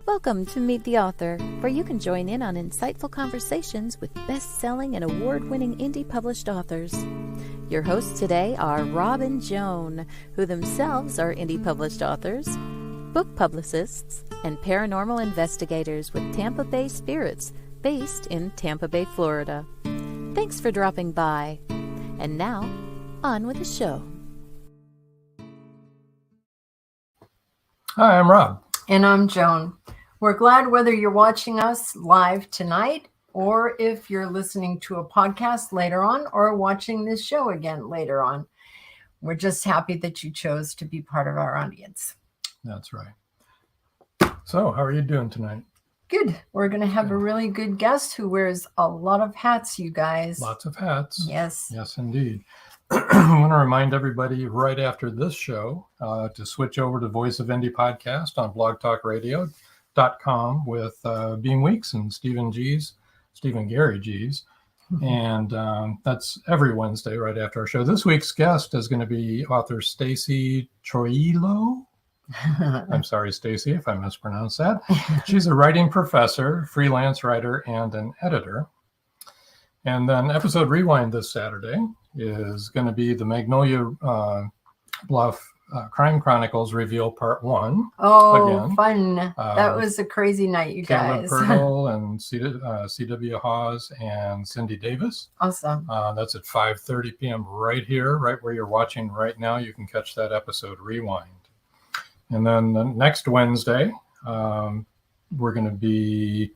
Welcome to Meet the Author, where you can join in on insightful conversations with best-selling and award-winning indie published authors. Your hosts today are Rob and Joan, who themselves are indie published authors, book publicists, and paranormal investigators with Tampa Bay Spirits, based in Tampa Bay, Florida. Thanks for dropping by. And now, on with the show. Hi, I'm Rob. And I'm Joan. We're glad whether you're watching us live tonight or if you're listening to a podcast later on or watching this show again later on. We're just happy that you chose to be part of our audience. That's right. So, how are you doing tonight? Good. We're going to have a really good guest who wears a lot of hats, you guys. Lots of hats. Yes. Yes, indeed. I want to remind everybody right after this show to switch over to Voice of Indie podcast on blogtalkradio.com with Beam Weeks and Stephen Gary G's. And that's every Wednesday right after our show. This week's guest is going to be author Stacy Troilo. I'm sorry, Stacy, if I mispronounced that. She's a writing professor, freelance writer, and an editor. And then episode rewind this Saturday is going to be the Magnolia Bluff Crime Chronicles Reveal Part 1. Oh, again. Fun. That was a crazy night, you guys. Caleb Purtle and C.W. Hawes and Cindy Davis. Awesome. That's at 5:30 p.m. right here, right where you're watching right now. You can catch that episode rewind. And then the next Wednesday, we're going to be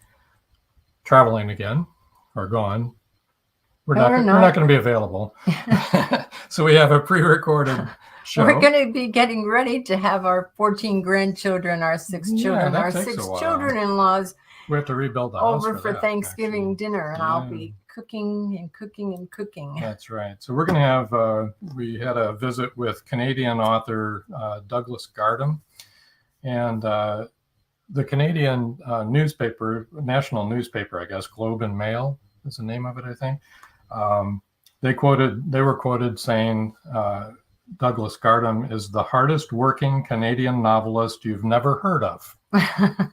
traveling again, or gone. We're not going to be available. So we have a pre-recorded show. We're going to be getting ready to have our 14 grandchildren, our 6 children, our 6 children-in-laws. We have to rebuild the house over for Thanksgiving dinner, and I'll be cooking and cooking and cooking. That's right. So we're going to have, we had a visit with Canadian author Douglas Gardam, and the Canadian newspaper, national newspaper, I guess, Globe and Mail is the name of it, I think. They were quoted saying Douglas Gardam is the hardest working Canadian novelist you've never heard of. I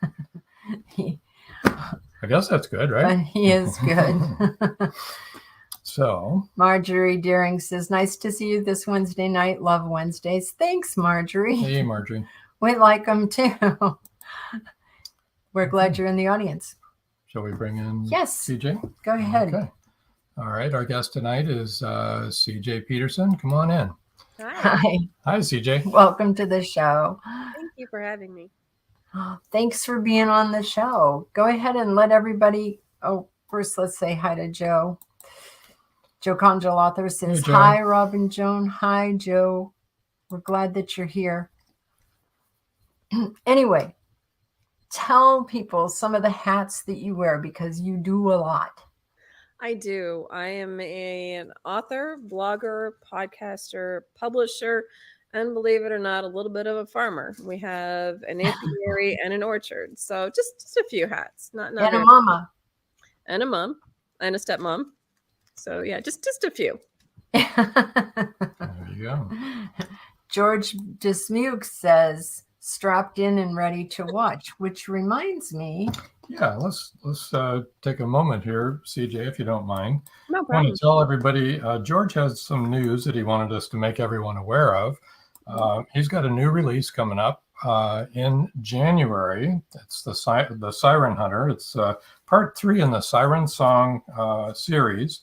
guess that's good, right? He is good. So Marjorie Deering says, nice to see you this Wednesday night. Love Wednesdays. Thanks, Marjorie. Hey, Marjorie. We like them too. We're glad you're in the audience. Shall we bring in Yes. CJ? Go ahead. Okay. All right. Our guest tonight is CJ Peterson. Come on in. Hi. Hi, CJ. Welcome to the show. Thank you for having me. Thanks for being on the show. Go ahead and let everybody. Oh, first, let's say hi to Joe. Joe Conjal author says, hey, hi, Rob and Joan. Hi, Joe. We're glad that you're here. Anyway, tell people some of the hats that you wear because you do a lot. I do. I am an author, blogger, podcaster, publisher, and believe it or not, a little bit of a farmer. We have an apiary and an orchard. So just a few hats. Not And a very mama. and a mom and a stepmom. So yeah, just a few. There you go. George Dismuke says, strapped in and ready to watch, which reminds me. Yeah, let's take a moment here, CJ, if you don't mind. No I want problem. to tell everybody, George has some news that he wanted us to make everyone aware of. He's got a new release coming up in January. It's the Siren Hunter. It's part 3 in the Siren Song series.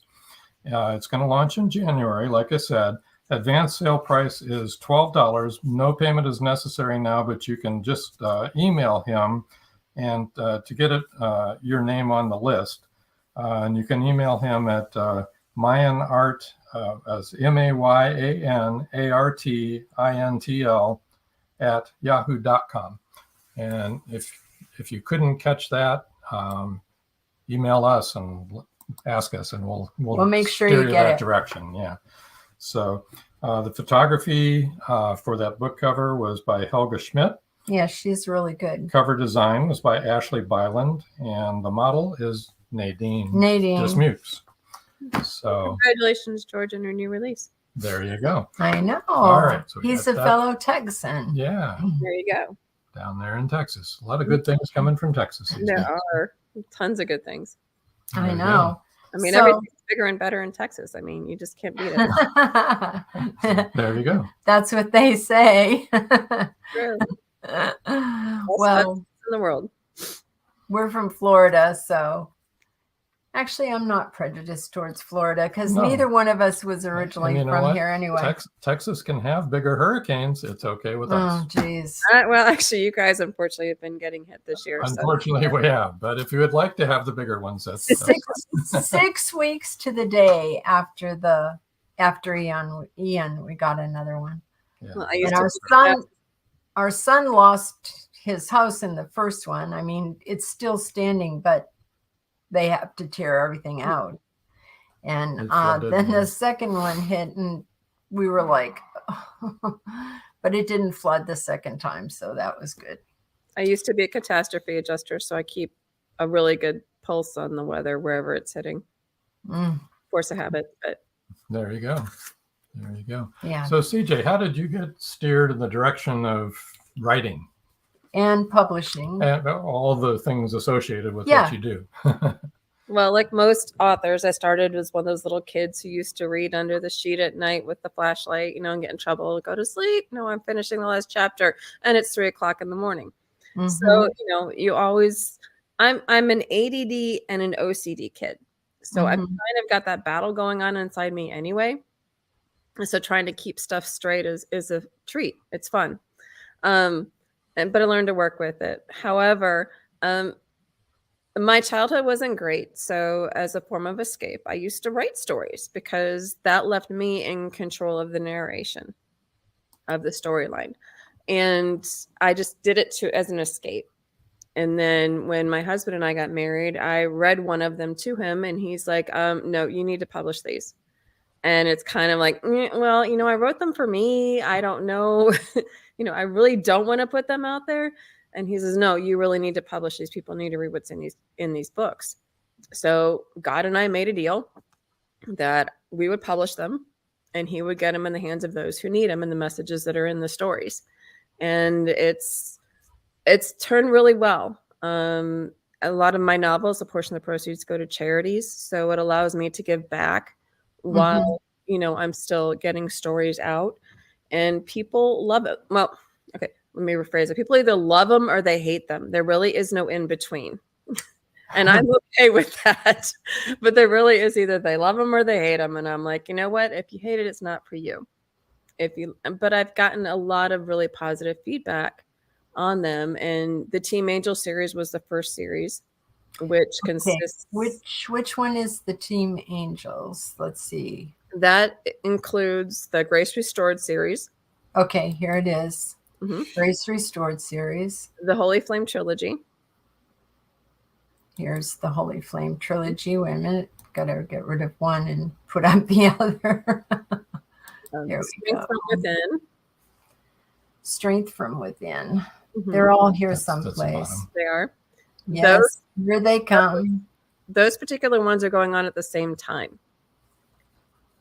It's going to launch in January, like I said. Advanced sale price is $12. No payment is necessary now, but you can just email him and to get it your name on the list. And you can email him at MayanArt as MayanArtIntl at yahoo.com. And if you couldn't catch that, email us and ask us, and we'll make sure steer you get that it. direction. Yeah. So the photography for that book cover was by Helga Schmidt. Yeah, she's really good. Cover design was by Ashley Byland, and the model is Nadine Dismukes. So congratulations, George, on your new release. there you go. I know. All right, so he's a fellow Texan. Yeah, there you go. Down there in Texas, a lot of good things coming from Texas. There are tons of good things. I know. I mean, everything's bigger and better in Texas. I mean, you just can't beat it. There you go. That's what they say. True. Well, in the world. We're from Florida, so actually I'm not prejudiced towards Florida because neither one of us was originally from here anyway. Texas can have bigger hurricanes. It's okay with us. Oh, geez. Well, actually, you guys unfortunately have been getting hit this year. Unfortunately, we have. But if you would like to have the bigger ones, that's 6 weeks to the day after E.N., we got another one. Yeah. Well, and our son lost his house in the first one. I mean, it's still standing, but they have to tear everything out. And then the second one hit, and we were like, but it didn't flood the second time, so that was good. I used to be a catastrophe adjuster, so I keep a really good pulse on the weather wherever it's hitting. Force of habit, but there you go. There you go. Yeah. So CJ, how did you get steered in the direction of writing and publishing and all the things associated with what you do? Well, like most authors, I started as one of those little kids who used to read under the sheet at night with the flashlight, and get in trouble, go to sleep. No, I'm finishing the last chapter, and it's 3:00 in the morning. So, you always, I'm an ADD and an OCD kid. So I've kind of got that battle going on inside me anyway. So trying to keep stuff straight is a treat. It's fun. But I learned to work with it. However, my childhood wasn't great. So as a form of escape, I used to write stories because that left me in control of the narration of the storyline. And I just did it as an escape. And then when my husband and I got married, I read one of them to him, and he's like, no, you need to publish these. And it's kind of like, well, I wrote them for me. I don't know. I really don't want to put them out there. And he says, no, you really need to publish these. People need to read what's in these books. So God and I made a deal that we would publish them, and he would get them in the hands of those who need them and the messages that are in the stories. And it's turned really well. A lot of my novels, a portion of the proceeds go to charities. So it allows me to give back while, I'm still getting stories out, and people love it. Well, okay, let me rephrase it. People either love them or they hate them. There really is no in between. And I'm okay with that. But there really is either they love them or they hate them. And I'm like, you know what? If you hate it, it's not for you. But I've gotten a lot of really positive feedback on them. And the Team A.N.G.E.L series was the first series, which consists. Which one is the Team A.N.G.E.L.s? Let's see. That includes the Grace Restored series. Okay, here it is. Grace Restored series. The Holy Flame Trilogy. Here's the Holy Flame Trilogy. Wait a minute. Got to get rid of one and put up the other. Here we go. From Within. Strength from Within. Mhm. They're all here That's the someplace. bottom. They are. Yes, here they come. Those particular ones are going on at the same time.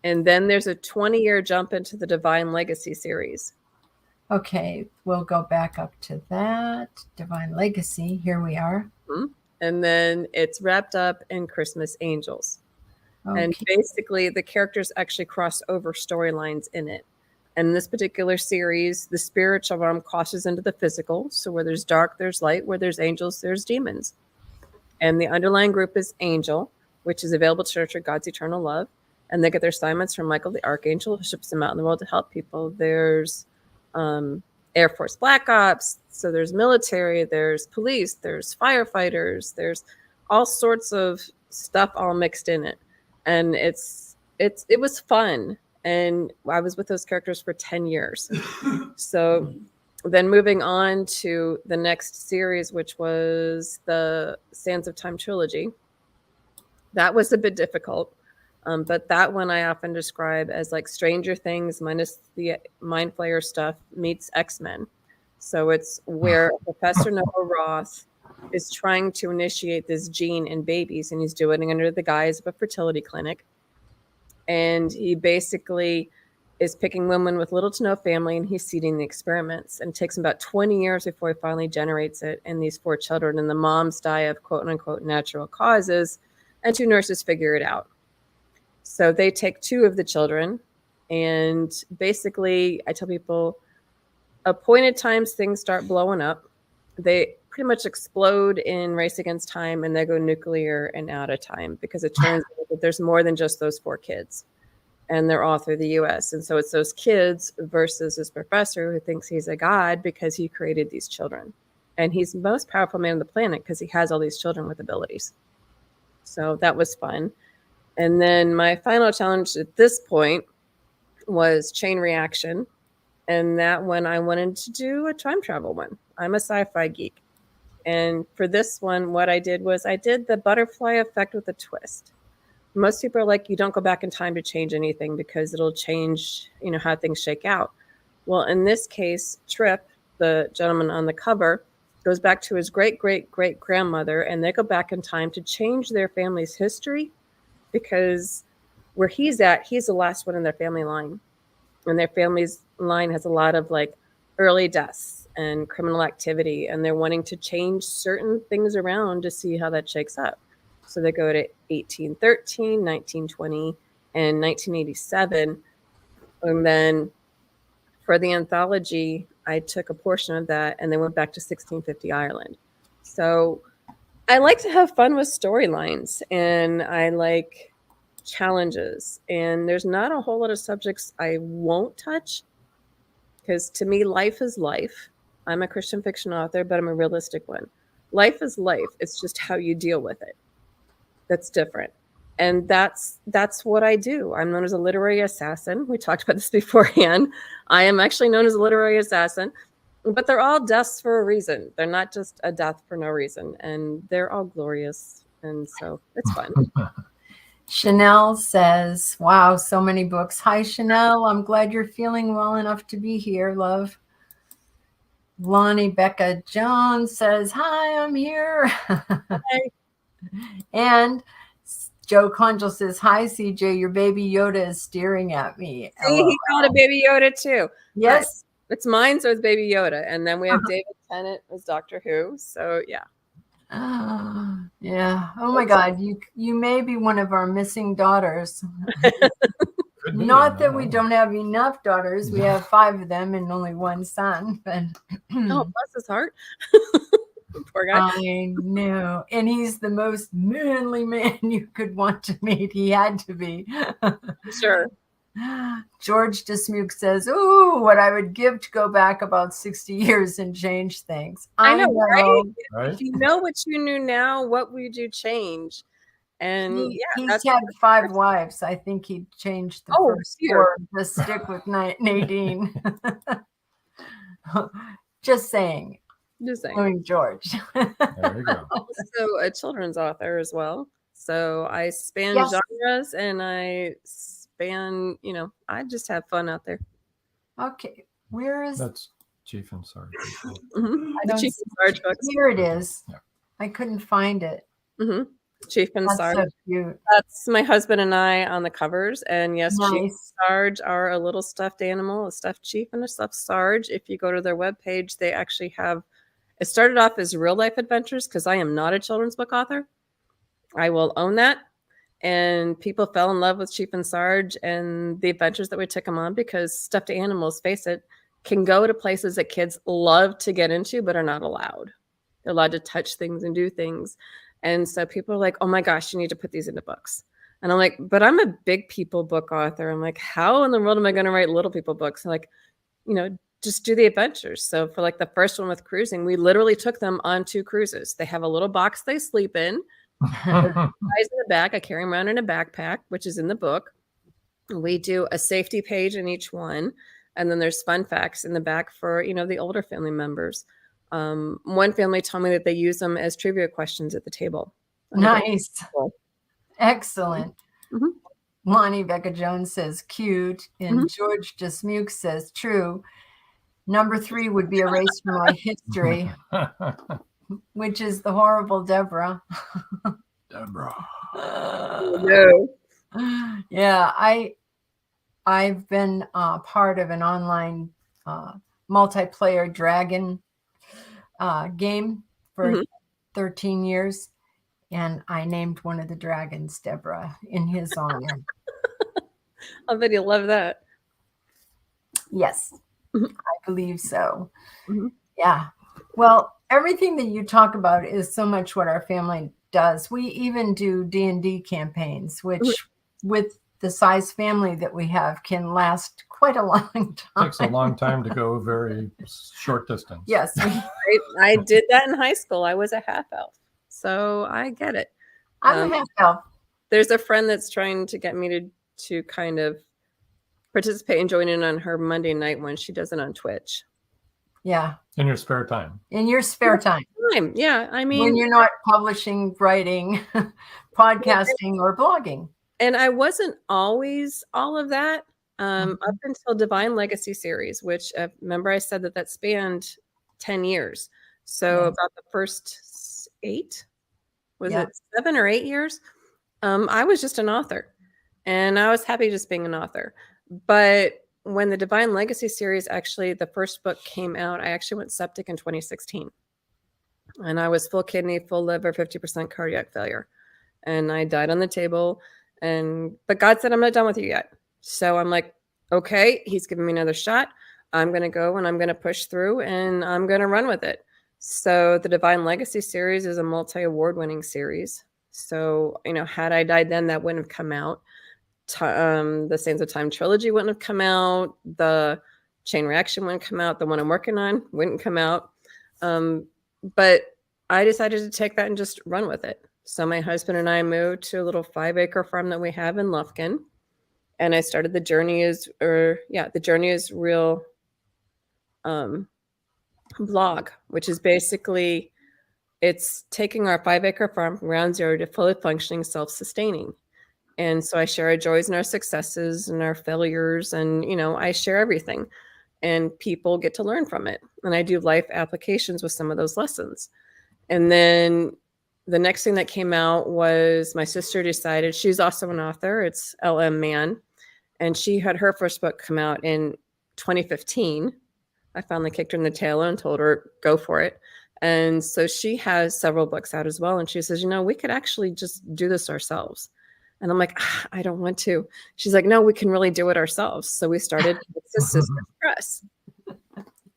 And then there's a 20-year jump into the Divine Legacy series. Okay, we'll go back up to that. Divine Legacy. Here we are. And then it's wrapped up in Christmas Angels. Okay. And basically, the characters actually cross over storylines in it. And in this particular series, the spiritual realm crosses into the physical. So where there's dark, there's light. Where there's angels, there's demons. And the underlying group is Angel, which is available to nurture God's eternal love. And they get their assignments from Michael the Archangel, who ships them out in the world to help people. There's Air Force Black Ops. So there's military, there's police, there's firefighters, there's all sorts of stuff all mixed in it. And it was fun. And I was with those characters for 10 years. So then moving on to the next series, which was the Sands of Time trilogy. That was a bit difficult. But that one I often describe as like Stranger Things minus the Mind Flayer stuff meets X-Men. So it's where Professor Noah Roth is trying to initiate this gene in babies, and he's doing it under the guise of a fertility clinic. And he basically is picking women with little to no family, and he's seeding the experiments. And it takes him about 20 years before he finally generates it in these 4 children. And the moms die of quote unquote natural causes, and 2 nurses figure it out. So they take 2 of the children, and basically I tell people appointed times things start blowing up. They pretty much explode in Race Against Time, and they go nuclear and out of time, because it turns out that there's more than just those 4 kids, and they're all through the US. And so it's those kids versus this professor who thinks he's a god because he created these children. And he's the most powerful man on the planet because he has all these children with abilities. So that was fun. And then my final challenge at this point was Chain Reaction. And that one I wanted to do a time travel one. I'm a sci-fi geek. And for this one, what I did was I did the butterfly effect with a twist. Most people are like, you don't go back in time to change anything because it'll change, how things shake out. Well, in this case, Trip, the gentleman on the cover, goes back to his great-great-great-grandmother, and they go back in time to change their family's history, because where he's at, he's the last one in their family line. And their family's line has a lot of like early deaths and criminal activity, and they're wanting to change certain things around to see how that shakes up. So they go to 1813, 1920, and 1987. And then for the anthology, I took a portion of that, and they went back to 1650 Ireland. So I like to have fun with storylines, and I like challenges. And there's not a whole lot of subjects I won't touch, because to me, life is life. I'm a Christian fiction author, but I'm a realistic one. Life is life. It's just how you deal with it that's different. And that's what I do. I'm known as a literary assassin. We talked about this beforehand. I am actually known as a literary assassin, but they're all deaths for a reason. They're not just a death for no reason. And they're all glorious. And so it's fun. Chanel says, wow, so many books. Hi, Chanel. I'm glad you're feeling well enough to be here, love. Lonnie Becca Jones says, hi, I'm here. Hi. And Joe Conjal says, hi, CJ, your baby Yoda is staring at me. See, he called a baby Yoda too. Yes. It's mine, so it's baby Yoda. And then we have David Tennant as Doctor Who. So yeah. Yeah. Oh my God. You may be one of our missing daughters. Not that we don't have enough daughters. We have 5 of them and only 1 son. But oh, bless his heart. Poor guy. I know. And he's the most manly man you could want to meet. He had to be. Sure. George Dismuke says, ooh, what I would give to go back about 60 years and change things. I know. Right? If you know what you knew now, what would you change? And he's had 5 wives. I think he'd change the first 4 to stick with Nadine. Just saying. Knowing George. There you go. Also a children's author as well. So I span genres, and I span, I just have fun out there. Okay. Where is that's Chief and Sarge. Mm-hmm. I The don't Chief see and Sarge books. Here it is. Yeah. I couldn't find it. Mm-hmm. Chief and That's Sarge. so cute. That's my husband and I on the covers. And yes, Chief and Nice. Sarge are a little stuffed animal, a stuffed Chief and a stuffed Sarge. If you go to their webpage, they actually have, it started off as real life adventures because I am not a children's book author. I will own that. And people fell in love with Chief and Sarge and the adventures that we took them on because stuffed animals, face it, can go to places that kids love to get into but are not allowed. They're allowed to touch things and do things. And so people are like, oh my gosh, you need to put these into books. And I'm like, but I'm a big people book author. I'm like, how in the world am I going to write little people books? And like, just do the adventures. So for like the first one with cruising, we literally took them on 2 cruises. They have a little box they sleep in. Guys in the back. I carry them around in a backpack, which is in the book. We do a safety page in each one. And then there's fun facts in the back for, the older family members. One family told me that they use them as trivia questions at the table. Nice. Cool. Excellent. Mm-hmm. Lonnie Becca Jones says cute. And George Desmuke says true. Number 3 would be erased from my history, which is the horrible Deborah. Deborah. No. Yeah, I've been part of an online multiplayer dragon game for 13 years, and I named one of the dragons Deborah in his honor. I bet you'll love that. Yes, I believe so. Mm-hmm. Yeah. Well, everything that you talk about is so much what our family does. We even do D&D campaigns, which with the size family that we have can last quite a long time. Takes a long time to go very short distance. Yes. I did that in high school. I was a half elf, so I get it. I'm a half elf. There's a friend that's trying to get me to kind of participate and join in on her Monday night when she does it on Twitch. Yeah. In your spare time. In your spare time. Yeah. I mean, when you're not publishing, writing, podcasting, or blogging. And I wasn't always all of that up until Divine Legacy series, which remember I said that spanned 10 years. So about the first 8, was it 7 or 8 years? I was just an author, and I was happy just being an author. But when the Divine Legacy series, actually the first book came out, I actually went septic in 2016. And I was full kidney, full liver, 50% cardiac failure. And I died on the table. But God said, I'm not done with you yet. So I'm like, okay, he's giving me another shot. I'm going to go and I'm going to push through and I'm going to run with it. So the Divine Legacy series is a multi-award winning series. So, had I died then, that wouldn't have come out. The Sands of Time trilogy wouldn't have come out. The Chain Reaction wouldn't come out. The one I'm working on wouldn't come out. But I decided to take that and just run with it. So my husband and I moved to a little 5-acre farm that we have in Lufkin. And I started the Journey is Real blog, which is basically, it's taking our 5-acre farm from ground zero to fully functioning, self-sustaining. And so I share our joys and our successes and our failures. And, I share everything. And people get to learn from it. And I do life applications with some of those lessons. And then the next thing that came out was my sister decided, she's also an author. It's L.M. Mann. And she had her first book come out in 2015. I finally kicked her in the tail and told her, go for it. And so she has several books out as well. And she says, we could actually just do this ourselves. And I'm like, I don't want to. She's like, no, we can really do it ourselves. So we started Sisters Press.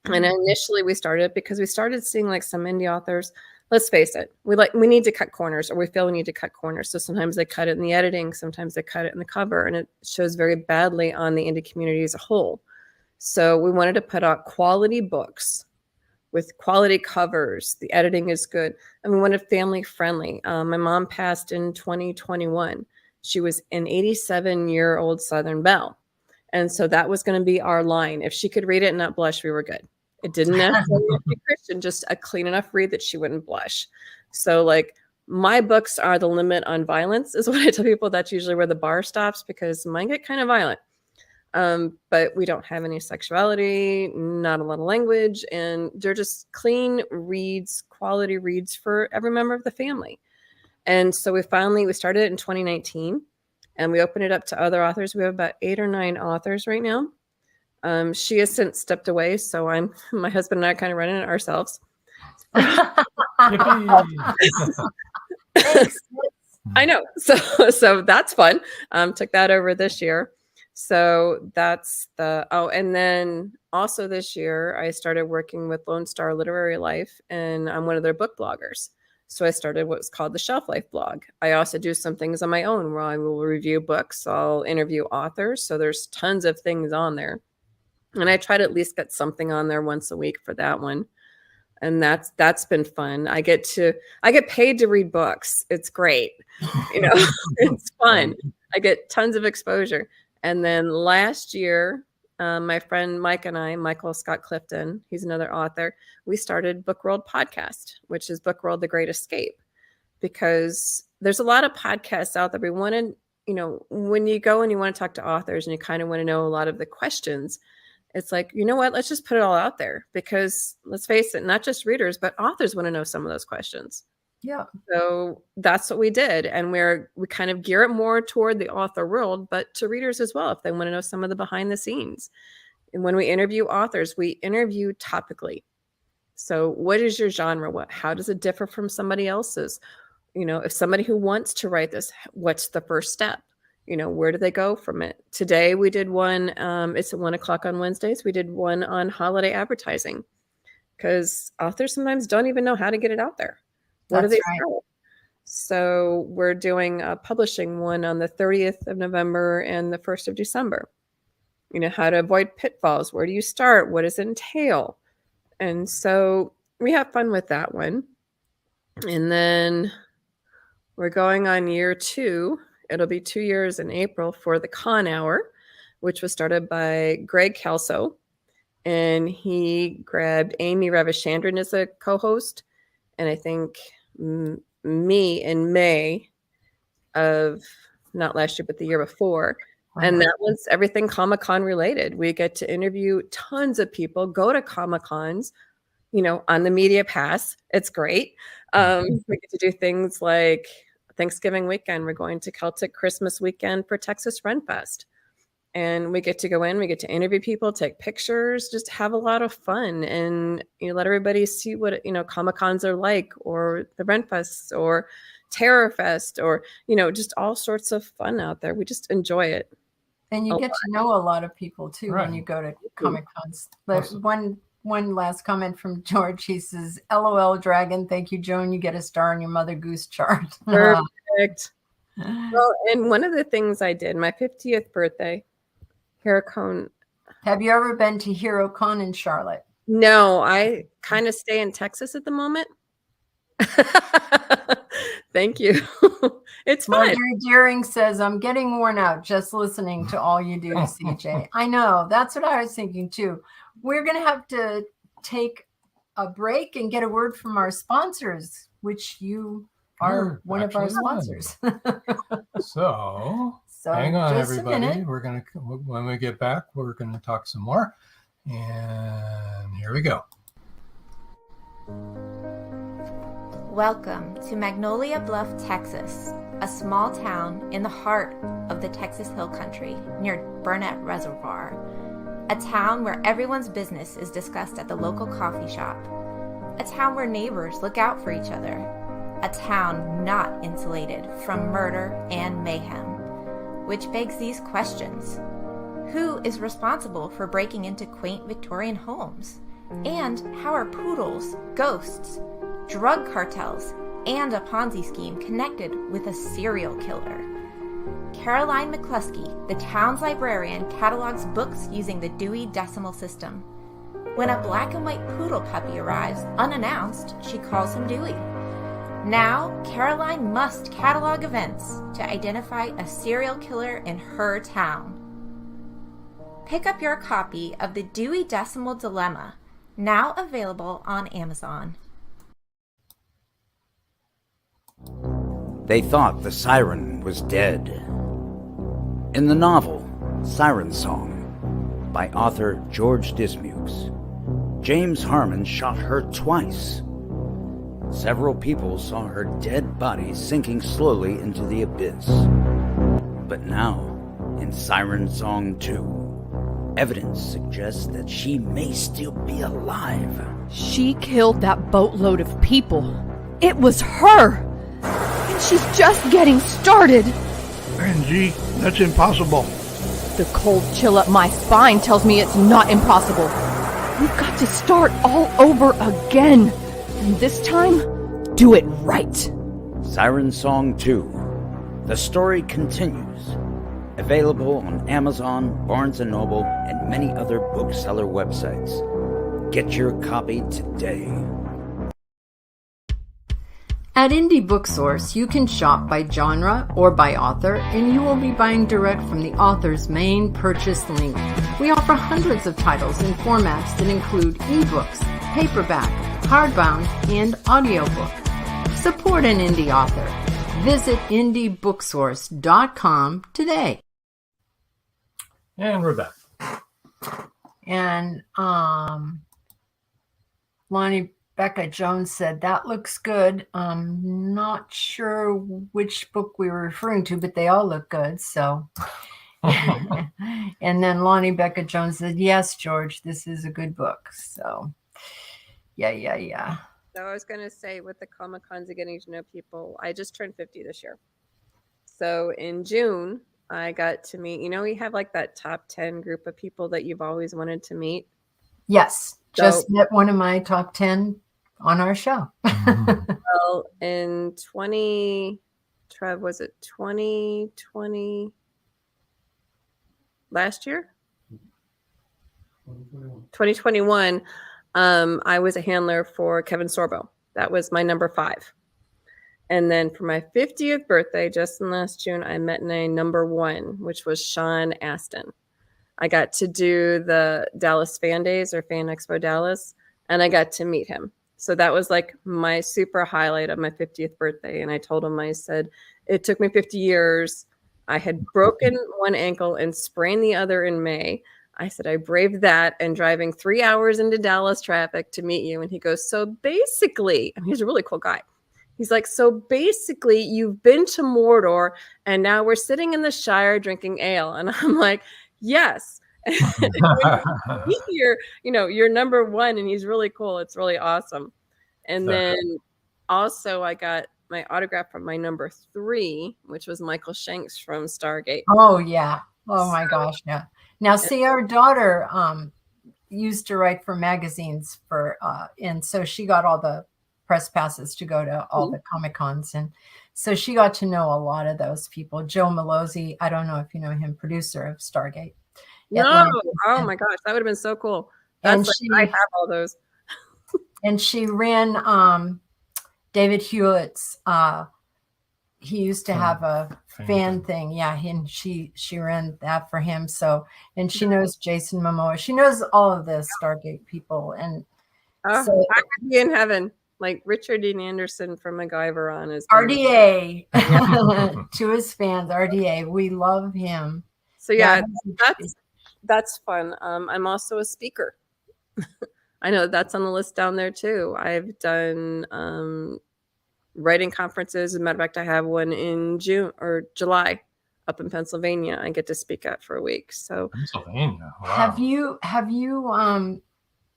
And initially we started because we started seeing like some indie authors. Let's face it, we need to cut corners, or we feel we need to cut corners. So sometimes they cut it in the editing, sometimes they cut it in the cover, and it shows very badly on the indie community as a whole. So we wanted to put out quality books with quality covers. The editing is good. And we wanted family friendly. My mom passed in 2021. She was an 87-year-old Southern Belle. And so that was going to be our line. If she could read it and not blush, we were good. It didn't necessarily have to be Christian, just a clean enough read that she wouldn't blush. So like my books are the limit on violence is what I tell people. That's usually where the bar stops because mine get kind of violent. But we don't have any sexuality, not a lot of language, and they're just clean reads, quality reads for every member of the family. And so we started it in 2019, and we opened it up to other authors. We have about 8 or 9 authors right now. She has since stepped away, so my husband and I are kind of running it ourselves. Thanks. I know. So that's fun. Took that over this year. So that's and then also this year I started working with Lone Star Literary Life, and I'm one of their book bloggers. So I started what's called the Shelf Life blog. I also do some things on my own where I will review books. I'll interview authors. So there's tons of things on there. And I try to at least get something on there once a week for that one. And that's been fun. I get paid to read books. It's great. It's fun. I get tons of exposure. And then last year, my friend Mike and I, Michael Scott Clifton, he's another author, we started Book World Podcast, which is Book World: The Great Escape, because there's a lot of podcasts out there. We wanted, when you go and you want to talk to authors and you kind of want to know a lot of the questions, it's like, you know what, let's just put it all out there, because let's face it, not just readers, but authors want to know some of those questions. Yeah. So that's what we did. And we kind of gear it more toward the author world, but to readers as well, if they want to know some of the behind the scenes. And when we interview authors, we interview topically. So what is your genre? How does it differ from somebody else's? If somebody who wants to write this, what's the first step? Where do they go from it? Today we did one, it's at 1:00 on Wednesdays. We did one on holiday advertising, because authors sometimes don't even know how to get it out there. What do they start? So we're doing a publishing one on the 30th of November and the 1st of December. How to avoid pitfalls. Where do you start? What does it entail? And so we have fun with that one. And then we're going on year 2. It'll be 2 years in April for the Con Hour, which was started by Greg Kelso. And he grabbed Amy Ravichandran as a co-host. And I think me in May of not last year, but the year before. And that was everything Comic-Con related. We get to interview tons of people, go to Comic-Cons, on the media pass. It's great. We get to do things like Thanksgiving weekend. We're going to Celtic Christmas weekend for Texas Ren Fest. And we get to go in, we get to interview people, take pictures, just have a lot of fun, and let everybody see what Comic-Cons are like, or the Ren Fests, or Terror Fest, or just all sorts of fun out there. We just enjoy it. And you get to know a lot of people too when you go to Comic-Cons. But one last comment from George. He says, "LOL, Dragon. Thank you, Joan. You get a star on your Mother Goose chart." Perfect. Well, and one of the things I did, my 50th birthday, HeroCon. Have you ever been to HeroCon in Charlotte? No, I kind of stay in Texas at the moment. Thank you. It's fun. Marjorie Deering says, "I'm getting worn out just listening to all you do, CJ." I know. That's what I was thinking too. We're going to have to take a break and get a word from our sponsors, which you are one of our sponsors. So hang on, everybody. When we get back, we're going to talk some more. And here we go. Welcome to Magnolia Bluff, Texas, a small town in the heart of the Texas Hill Country near Burnett Reservoir. A town where everyone's business is discussed at the local coffee shop. A town where neighbors look out for each other. A town not insulated from murder and mayhem. Which begs these questions. Who is responsible for breaking into quaint Victorian homes? And how are poodles, ghosts, drug cartels, and a Ponzi scheme connected with a serial killer? Caroline McCluskey, the town's librarian, catalogs books using the Dewey Decimal System. When a black and white poodle puppy arrives unannounced, she calls him Dewey. Now, Caroline must catalog events to identify a serial killer in her town. Pick up your copy of the Dewey Decimal Dilemma, now available on Amazon. They thought the siren was dead. In the novel, Siren Song, by author George Dismukes. James Harmon shot her twice. Several people saw her dead body sinking slowly into the abyss. But now, in Siren Song 2, evidence suggests that she may still be alive. She killed that boatload of people. It was her! And she's just getting started! A.N.G.E.L, that's impossible. The cold chill up my spine tells me it's not impossible. We've got to start all over again. And this time, do it right. Siren Song 2. The story continues. Available on Amazon, Barnes & Noble, and many other bookseller websites. Get your copy today. At Indie Book Source, you can shop by genre or by author, and you will be buying direct from the author's main purchase link. We offer hundreds of titles in formats that include ebooks, paperback, hardbound, and audiobook. Support an indie author. Visit indiebooksource.com today. And we're back. And Lonnie Becca Jones said, that looks good. Not sure which book we were referring to, but they all look good. So, and then Lonnie Becca Jones said, yes, George, this is a good book. So, yeah. So I was going to say, with the Comic-Cons and getting to know people, I just turned 50 this year. So in June, I got to meet, we have like that top 10 group of people that you've always wanted to meet. Yes. Just met one of my top 10 on our show. Well, in 2020 last year? 2021, I was a handler for Kevin Sorbo. That was my number 5. And then for my 50th birthday, just in last June, I met my number 1, which was Sean Astin. I got to do the Dallas Fan Days or Fan Expo Dallas, and I got to meet him. So that was like my super highlight of my 50th birthday. And I told him, I said, it took me 50 years. I had broken one ankle and sprained the other in May. I said, I braved that and driving 3 hours into Dallas traffic to meet you. And he goes, so basically, he's a really cool guy. He's like, so basically you've been to Mordor and now we're sitting in the Shire drinking ale. And I'm like, yes. You're number 1 and he's really cool. It's really awesome. And then also I got my autograph from my number 3, which was Michael Shanks from Stargate. Oh, yeah. Oh, my gosh. Yeah. Now, see, our daughter used to write for magazines and so she got all the press passes to go to all the Comic-Cons. And so she got to know a lot of those people. Joe Malozzi, I don't know if you know him, producer of Stargate. No. Oh my gosh, that would have been so cool. That's I have all those. And she ran David Hewitt's. He used to have a fan thing. Yeah, and she ran that for him. So, and she knows Jason Momoa. She knows all of the Stargate people. And so I could be in heaven. Like Richard Dean Anderson from MacGyver on his RDA to his fans. RDA, we love him. So yeah, that's fun. I'm also a speaker. I know that's on the list down there too. I've done writing conferences. As a matter of fact, I have one in June or July up in Pennsylvania. I get to speak at for a week. So Pennsylvania. Wow.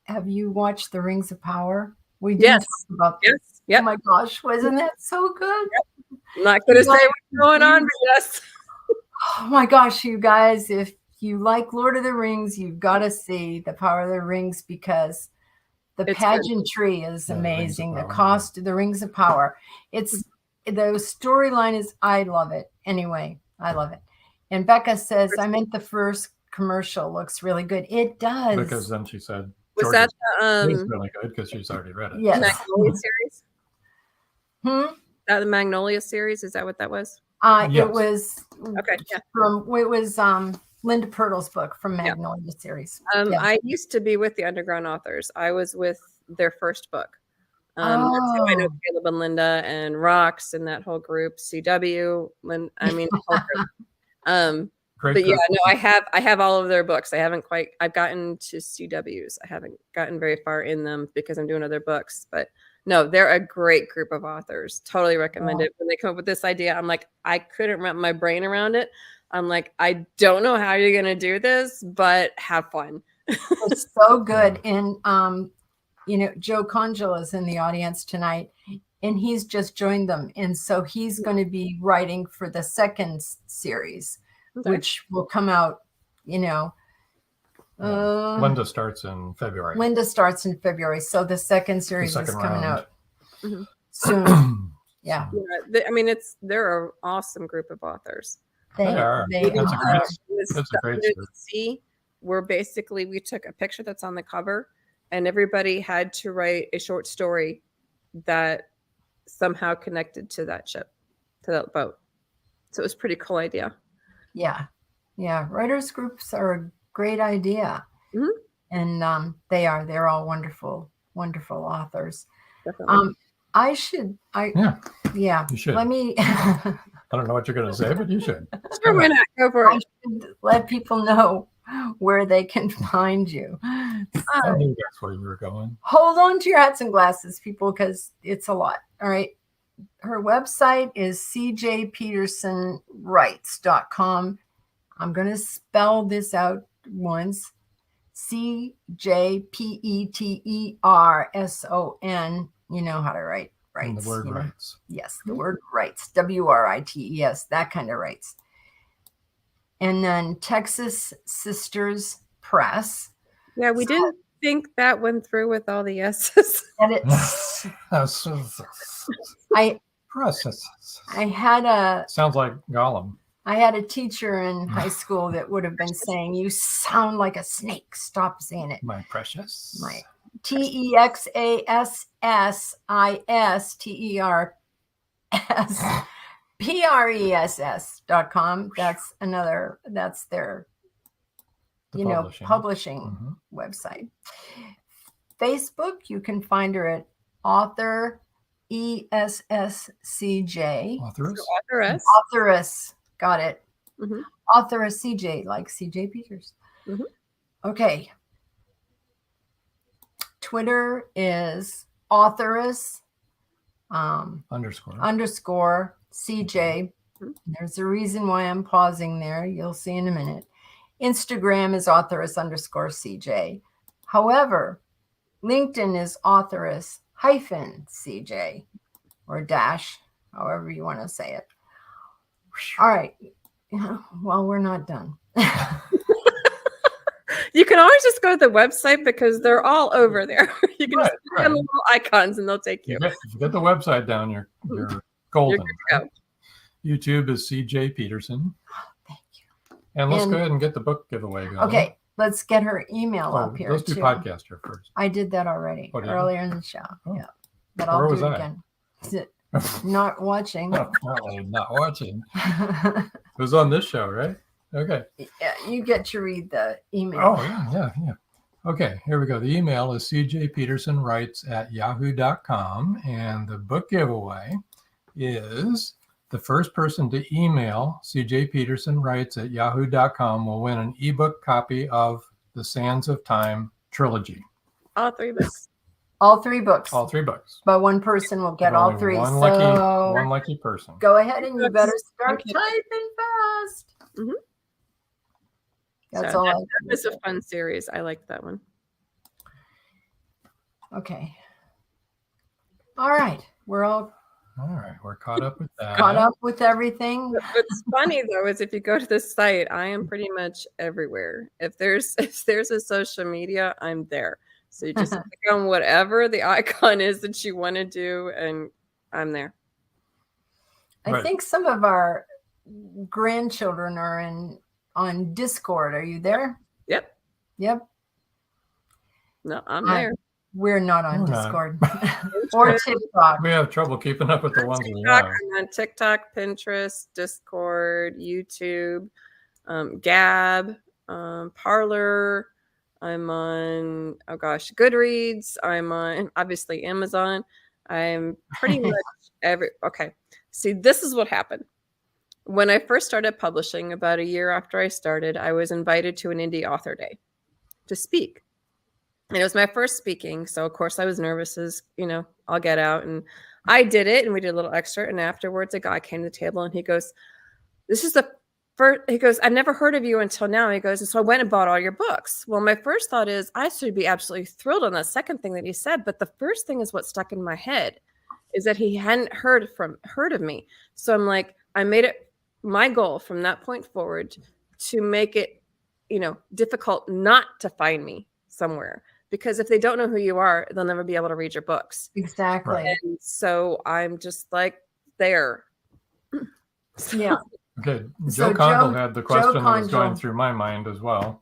Have you watched The Rings of Power? We did talk about this. Yes. Oh my gosh, wasn't that so good? Yep. I'm not going to say what's going on, but yes. Oh my gosh, you guys, if you like Lord of the Rings, you've got to see The Power of the Rings because the pageantry is amazing. The cost of The Rings of Power. The storyline is, I love it. Anyway, I love it. And Becca says, I meant the first commercial looks really good. It does. Because then she said, was that it's really good because she's already read it. Yes. Magnolia series? That the Magnolia series? Is that what that was? Yes. It was it was Linda Pirtle's book from Magnolia series. I used to be with the Underground Authors. I was with their first book. That's how I know Caleb and Linda and Rox and that whole group, CW. The whole group. Great. But yeah, group. no, I have all of their books. I've gotten to CWs. I haven't gotten very far in them because I'm doing other books. But no, they're a great group of authors. Totally recommend it. When they come up with this idea, I'm like, I couldn't wrap my brain around it. I'm like, I don't know how you're gonna do this, but have fun. It's so good. And Joe Conjal is in the audience tonight, and he's just joined them. And so he's going to be writing for the second series, which will come out, Linda starts in February. Linda starts in February. So the second series is coming out soon. Yeah. They're an awesome group of authors. They are. That's a great see, where basically we took a picture that's on the cover, and everybody had to write a short story that somehow connected to that ship, to that boat. So it was a pretty cool idea. Yeah. Writers groups are a great idea. And they're all wonderful, wonderful authors. Definitely. You should. Let me. I don't know what you're going to say, but you should. Sure, why not? Go for it. I should let people know where they can find you. I knew that's where you were going. Hold on to your hats and glasses, people, because it's a lot. All right. Her website is cjpetersonwrites.com. I'm going to spell this out once. CJPETERSON. You know how to write. Writes, and the word writes. Yes, the word writes. WRITES, that kind of writes. And then Texas Sisters Press. Yeah, we didn't think that went through with all the S's. And it's I had a sounds like Gollum. I had a teacher in high school that would have been saying, "You sound like a snake. Stop saying it." My precious. My TEXASSISTERPRESS.com. That's their publishing website. Facebook, you can find her at author ESSCJ. Authoress. Got it. Authoress CJ, like CJ Peters. Okay. Twitter is authoress underscore CJ. There's a reason why I'm pausing there. You'll see in a minute. Instagram is authoress underscore CJ. However, LinkedIn is authoress -CJ or dash, however you want to say it. All right. Well, we're not done. You can always just go to the website because they're all over there. You can just click on the little icons and they'll take you. If you get the website down, you're golden. You're good to go. YouTube is CJ Peterson. Thank you. And let's go ahead and get the book giveaway going. Okay. Let's get her email up here. Let's do podcast here first. I did that already earlier in the show. Yeah. But Where I'll was do it I? again. Is it not watching? Apparently not watching. It was on this show, right? Okay. Yeah, you get to read the email. Oh, yeah. Okay, here we go. The email is cjpetersonwrites@yahoo.com, and the book giveaway is the first person to email cjpetersonwrites@yahoo.com will win an ebook copy of the Sands of Time trilogy. All three books. All three books. All three books. But one person will get all three. One lucky person. Go ahead and you better start typing fast. That's all. That was a fun series. I liked that one. Okay. All right. We're caught up with that. Caught up with everything. What's funny though is if you go to the site, I am pretty much everywhere. If there's a social media, I'm there. So you just click on whatever the icon is that you want to do, and I'm there. I think some of our grandchildren are on Discord. Are you there? Yep. No, I'm there. We're not on Discord or TikTok. We have trouble keeping up with the ones we have. have. I'm on TikTok, Pinterest, Discord, YouTube, Gab, Parler. I'm on, Goodreads. I'm on, obviously, Amazon. I'm pretty much okay. See, this is what happened. when I first started publishing, about a year after I started, I was invited to an indie author day to speak. And it was my first speaking. So, of course, I was nervous as, I'll get out. And I did it, and we did a little extra. And afterwards, a guy came to the table, and he goes, this is the first, he goes, I've never heard of you until now. He goes, and so I went and bought all your books. Well, my first thought is I should be absolutely thrilled on the second thing that he said. But the first thing is what stuck in my head is that he hadn't heard of me. So I'm like, I made it my goal from that point forward to make it, difficult not to find me somewhere. Because if they don't know who you are, they'll never be able to read your books. Exactly. And so I'm just like there. Yeah. Okay. So Joe Congle had the question that was Congle, going through my mind as well.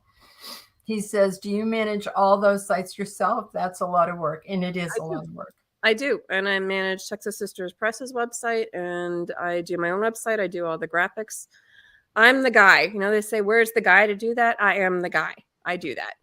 He says, do you manage all those sites yourself? That's a lot of work. And it is a lot of work. I do. And I manage Texas Sisters Press's website, and I do my own website. I do all the graphics. I'm the guy. They say, where's the guy to do that? I am the guy. I do that.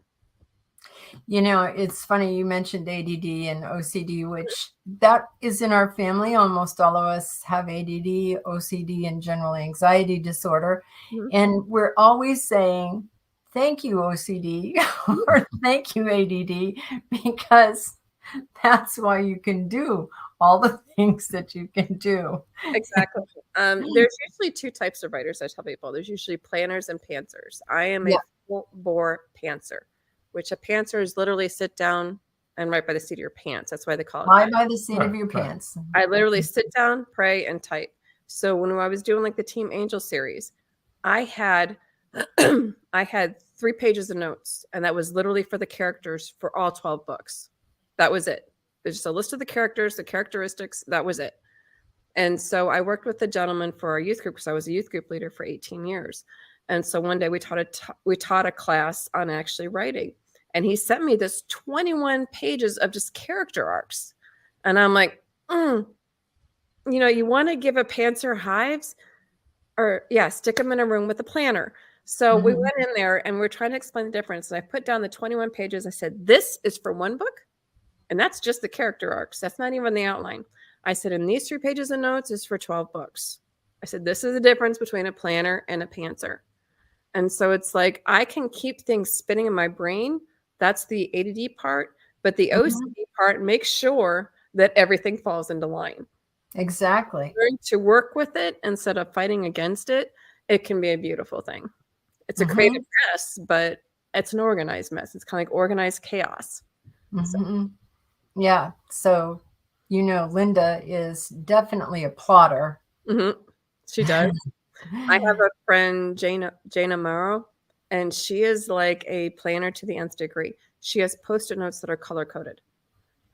It's funny you mentioned ADD and OCD, which that is in our family. Almost all of us have ADD, OCD, and general anxiety disorder. Mm-hmm. And we're always saying, thank you, OCD, or thank you, ADD, because that's why you can do all the things that you can do. Exactly. There's usually two types of writers, I tell people. There's usually planners and pantsers. I am a full-bore pantser, which a pantser is literally sit down and write by the seat of your pants. That's why they call it Lie by the seat of your pants. I literally sit down, pray, and type. So when I was doing like the Team A.N.G.E.L series, I had 3 pages of notes, and that was literally for the characters for all 12 books. That was it. There's just a list of the characters, the characteristics. That was it. And so I worked with the gentleman for our youth group because I was a youth group leader for 18 years. And so one day we taught a class on actually writing. And he sent me this 21 pages of just character arcs. And I'm like, you want to give a pantser hives? Or, stick them in a room with a planner. So we went in there and we're trying to explain the difference. And I put down the 21 pages. I said, this is for one book. And that's just the character arcs. That's not even the outline. I said, and these 3 pages of notes is for 12 books. I said, this is the difference between a planner and a pantser. And so it's like, I can keep things spinning in my brain. That's the ADD part. But the OCD part makes sure that everything falls into line. Exactly. Learn to work with it instead of fighting against it. It can be a beautiful thing. It's a creative mess, but it's an organized mess. It's kind of like organized chaos. So. Yeah. So, Linda is definitely a plotter. Mm-hmm. She does. I have a friend, Jana Morrow, and she is like a planner to the nth degree. She has Post-it notes that are color-coded.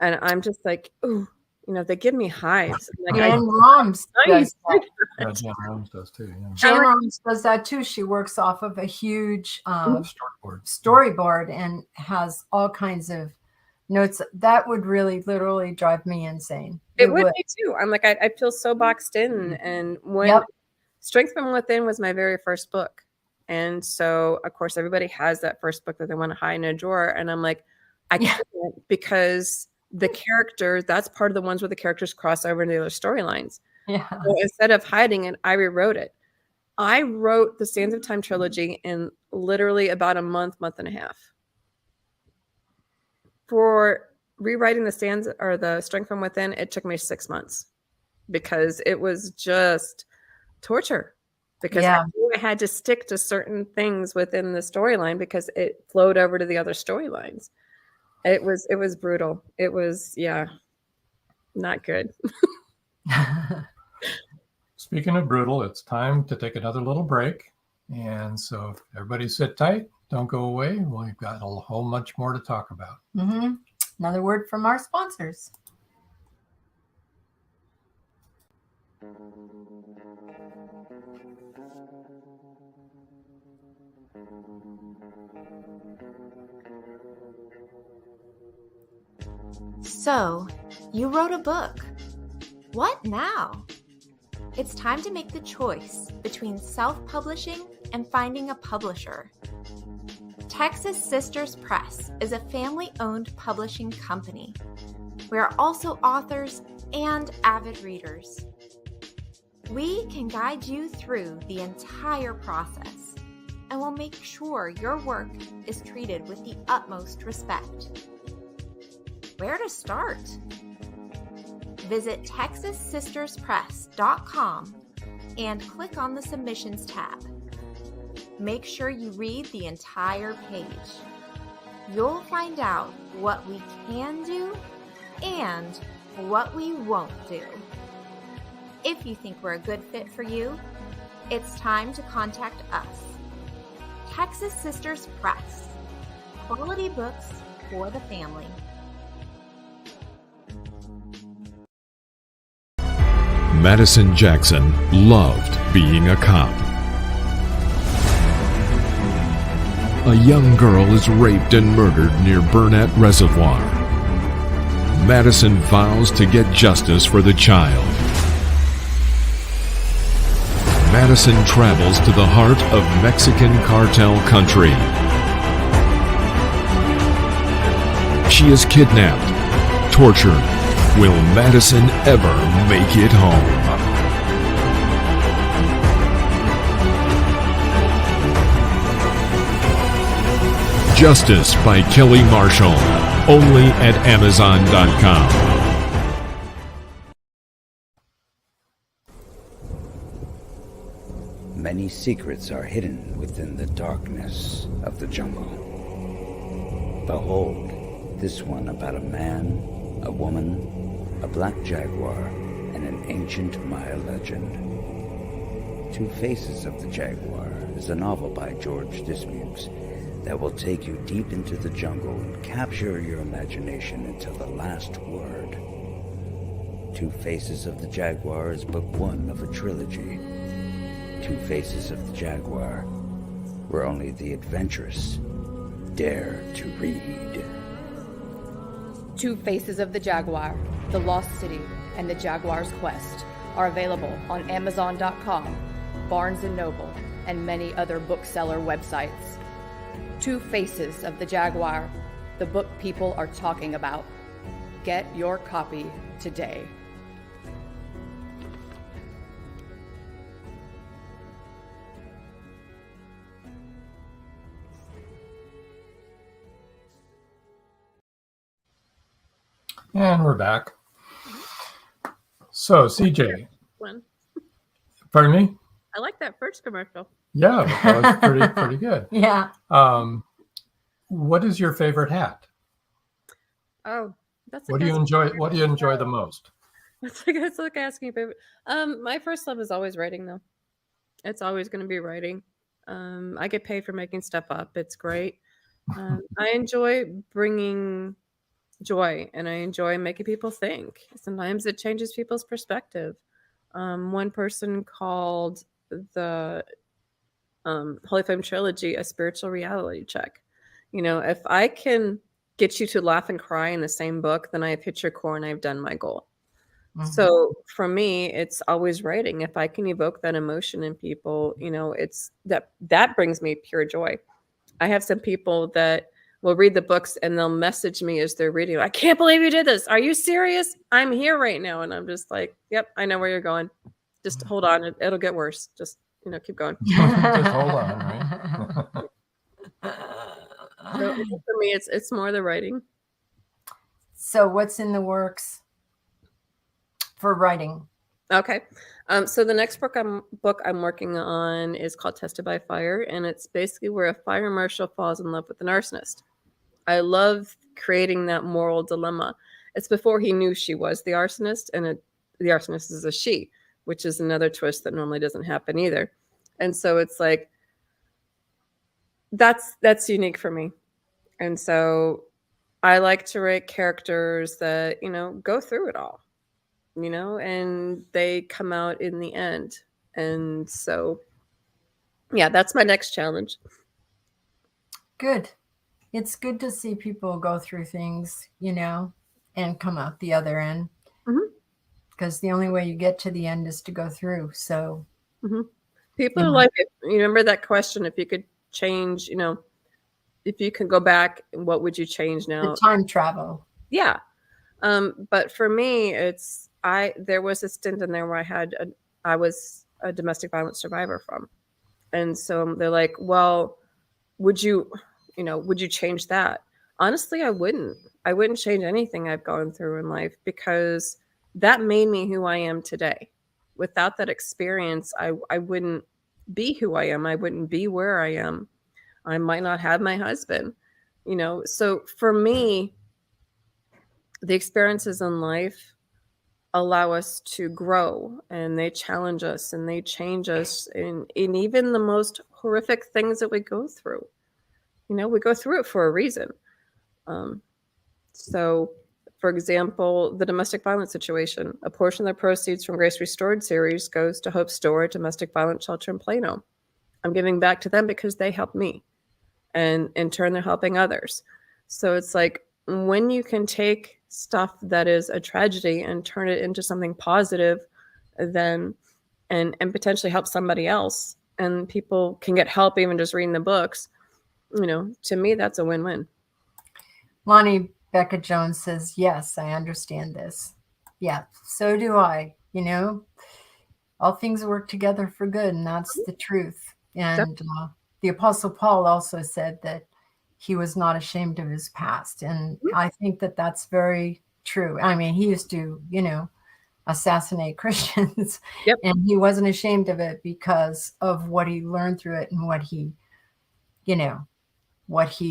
And I'm just like, ooh, they give me hives. Like, Jan Roms does that. Yeah, Jan Roms does too. Yeah. Jan Roms does that too. She works off of a huge storyboard and has all kinds of notes. That would really literally drive me insane. It would be too. I'm like, I feel so boxed in. And when Strength from Within was my very first book. And so, of course, everybody has that first book that they want to hide in a drawer. And I'm like, I can't, because the characters, that's part of the ones where the characters cross over into the other storylines. Yeah. So instead of hiding it, I rewrote it. I wrote the Sands of Time trilogy in literally about a month and a half. For rewriting the Sands or the Strength from Within, it took me 6 months because it was just torture. Because I knew I had to stick to certain things within the storyline because it flowed over to the other storylines. It was brutal. It was, not good. Speaking of brutal, it's time to take another little break. And so everybody sit tight. Don't go away. We've got a whole much more to talk about. Another word from our sponsors. So, you wrote a book. What now? It's time to make the choice between self-publishing and finding a publisher. Texas Sisters Press is a family-owned publishing company. We are also authors and avid readers. We can guide you through the entire process and will make sure your work is treated with the utmost respect. Where to start? Visit TexasSistersPress.com and click on the Submissions tab. Make sure you read the entire page. You'll find out what we can do and what we won't do. If you think we're a good fit for you, it's time to contact us. Texas Sisters Press. Quality books for the family. Madison Jackson loved being a cop. A young girl is raped and murdered near Burnett Reservoir. Madison vows to get justice for the child. Madison travels to the heart of Mexican cartel country. She is kidnapped, tortured. Will Madison ever make it home? Justice by Kelly Marshall, only at Amazon.com. Many secrets are hidden within the darkness of the jungle. Behold, this one about a man, a woman, a black jaguar, and an ancient Maya legend. Two Faces of the Jaguar is a novel by George Dismukes that will take you deep into the jungle and capture your imagination until the last word. Two Faces of the Jaguar is book one of a trilogy. Two Faces of the Jaguar, where only the adventurous dare to read. Two Faces of the Jaguar, The Lost City, and The Jaguar's Quest are available on Amazon.com, Barnes & Noble, and many other bookseller websites. Two Faces of the Jaguar, the book people are talking about. Get your copy today. And we're back. So, CJ. One. Pardon me? I like that first commercial. Yeah, that was pretty good. Yeah. What is your favorite hat? Oh, that's What do you enjoy? What do you enjoy the most? It's like asking favorite. My first love is always writing, though. It's always going to be writing. I get paid for making stuff up. It's great. I enjoy bringing joy, and I enjoy making people think. Sometimes it changes people's perspective. One person called the Holy Flame Trilogy a spiritual reality check. You know, if I can get you to laugh and cry in the same book, then I have hit your core and I've done my goal. Mm-hmm. So for me, it's always writing. If I can evoke that emotion in people, you know, it's that brings me pure joy. I have some people that will read the books and they'll message me as they're reading. I can't believe you did this. Are you serious? I'm here right now. And I'm just like, yep, I know where you're going. Just hold on. It'll get worse. Just, you know, keep going. Just hold on, right? So for me, it's more the writing. So what's in the works for writing? Okay. So the next book I'm working on is called Tested by Fire. And it's basically where a fire marshal falls in love with an arsonist. I love creating that moral dilemma. It's before he knew she was the arsonist, and the arsonist is a she, which is another twist that normally doesn't happen either. And so it's like, that's unique for me. And so I like to write characters that, you know, go through it all, you know, and they come out in the end. And so, yeah, that's my next challenge. Good. It's good to see people go through things, you know, and come out the other end. Because the only way you get to the end is to go through. So people are like, you remember that question, if you could change, you know, if you could go back, what would you change now? The time travel. Yeah. But for me, there was a stint in there where I had I was a domestic violence survivor from. And so they're like, well, would you change that? Honestly, I wouldn't. I wouldn't change anything I've gone through in life, because that made me who I am today. Without that experience, I wouldn't be who I am. I wouldn't be where I am. I might not have my husband, So for me, the experiences in life allow us to grow, and they challenge us and they change us in even the most horrific things that we go through. We go through it for a reason. So, for example, the domestic violence situation, a portion of the proceeds from Grace Restored series goes to Hope Store, domestic violence shelter in Plano. I'm giving back to them because they helped me, and in turn, they're helping others. So it's like, when you can take stuff that is a tragedy and turn it into something positive, then and potentially help somebody else, and people can get help even just reading the books, to me, that's a win-win. Lonnie Becca Jones says, yes, I understand this. Yeah, so do I. All things work together for good, and that's the truth. And the Apostle Paul also said that he was not ashamed of his past. And I think that that's very true. I mean, he used to, assassinate Christians, and he wasn't ashamed of it because of what he learned through it and what he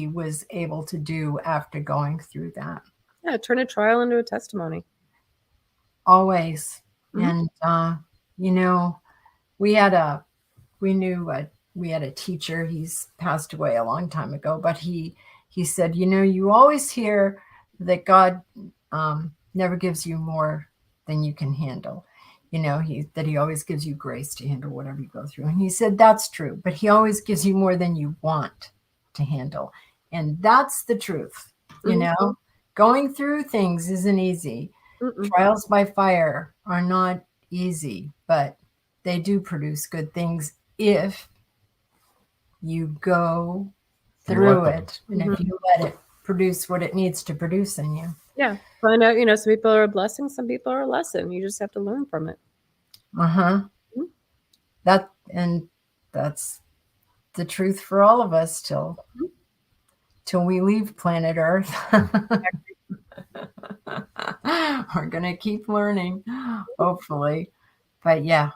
was able to do after going through that. Yeah, turn a trial into a testimony. Always. And, we had a teacher. He's passed away a long time ago, but he said, you always hear that God never gives you more than you can handle. That he always gives you grace to handle whatever you go through. And he said, that's true, but he always gives you more than you want to handle. And that's the truth. Going through things isn't easy. Trials by fire are not easy, but they do produce good things if you go through it, and if you let it produce what it needs to produce in you. Yeah, find out, some people are a blessing, some people are a lesson. You just have to learn from it. That's the truth for all of us till we leave planet Earth. We're gonna keep learning, hopefully. But yeah,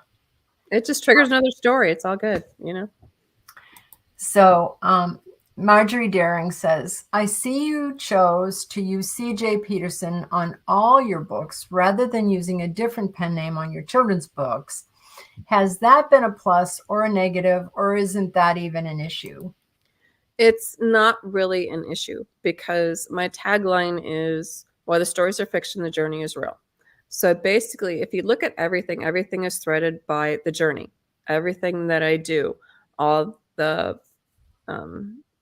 it just triggers another story. It's all good, So Marjorie Daring says, I see you chose to use C.J. Peterson on all your books rather than using a different pen name on your children's books. Has that been a plus or a negative, or isn't that even an issue? It's not really an issue, because my tagline is, while the stories are fiction, the journey is real. So basically, if you look at everything is threaded by the journey. Everything that I do, all the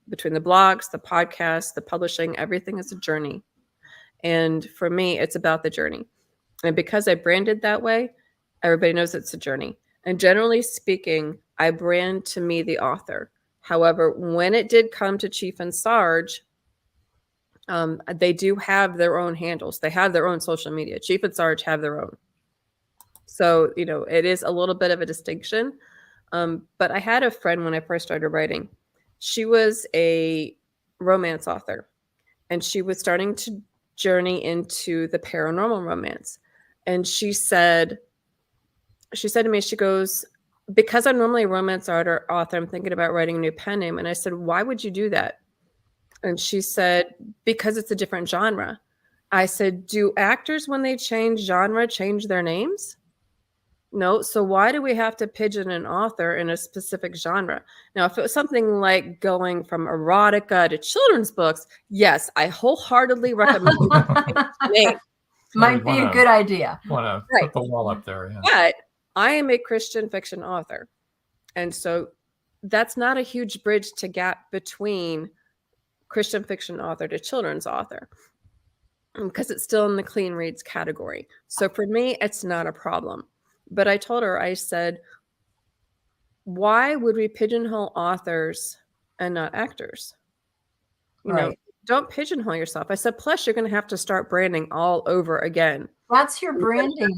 between the blogs, the podcasts, the publishing, everything is a journey. And for me, it's about the journey. And because I branded that way, everybody knows it's a journey. And generally speaking, I brand to me the author. However, when it did come to Chief and Sarge, they do have their own handles. They have their own social media. Chief and Sarge have their own. So, it is a little bit of a distinction. But I had a friend when I first started writing. She was a romance author, and she was starting to journey into the paranormal romance. And she said to me, she goes, because I'm normally a romance author, I'm thinking about writing a new pen name. And I said, why would you do that? And she said, because it's a different genre. I said, do actors, when they change genre, change their names? No. So why do we have to pigeon an author in a specific genre? Now, if it was something like going from erotica to children's books, yes, I wholeheartedly recommend it. Might be a good idea. Want to put the wall up there. Yeah. But I am a Christian fiction author. And so that's not a huge bridge to gap between Christian fiction author to children's author, because it's still in the clean reads category. So for me, it's not a problem. But I told her, I said, why would we pigeonhole authors and not actors? Don't pigeonhole yourself. I said, plus you're going to have to start branding all over again. That's your branding.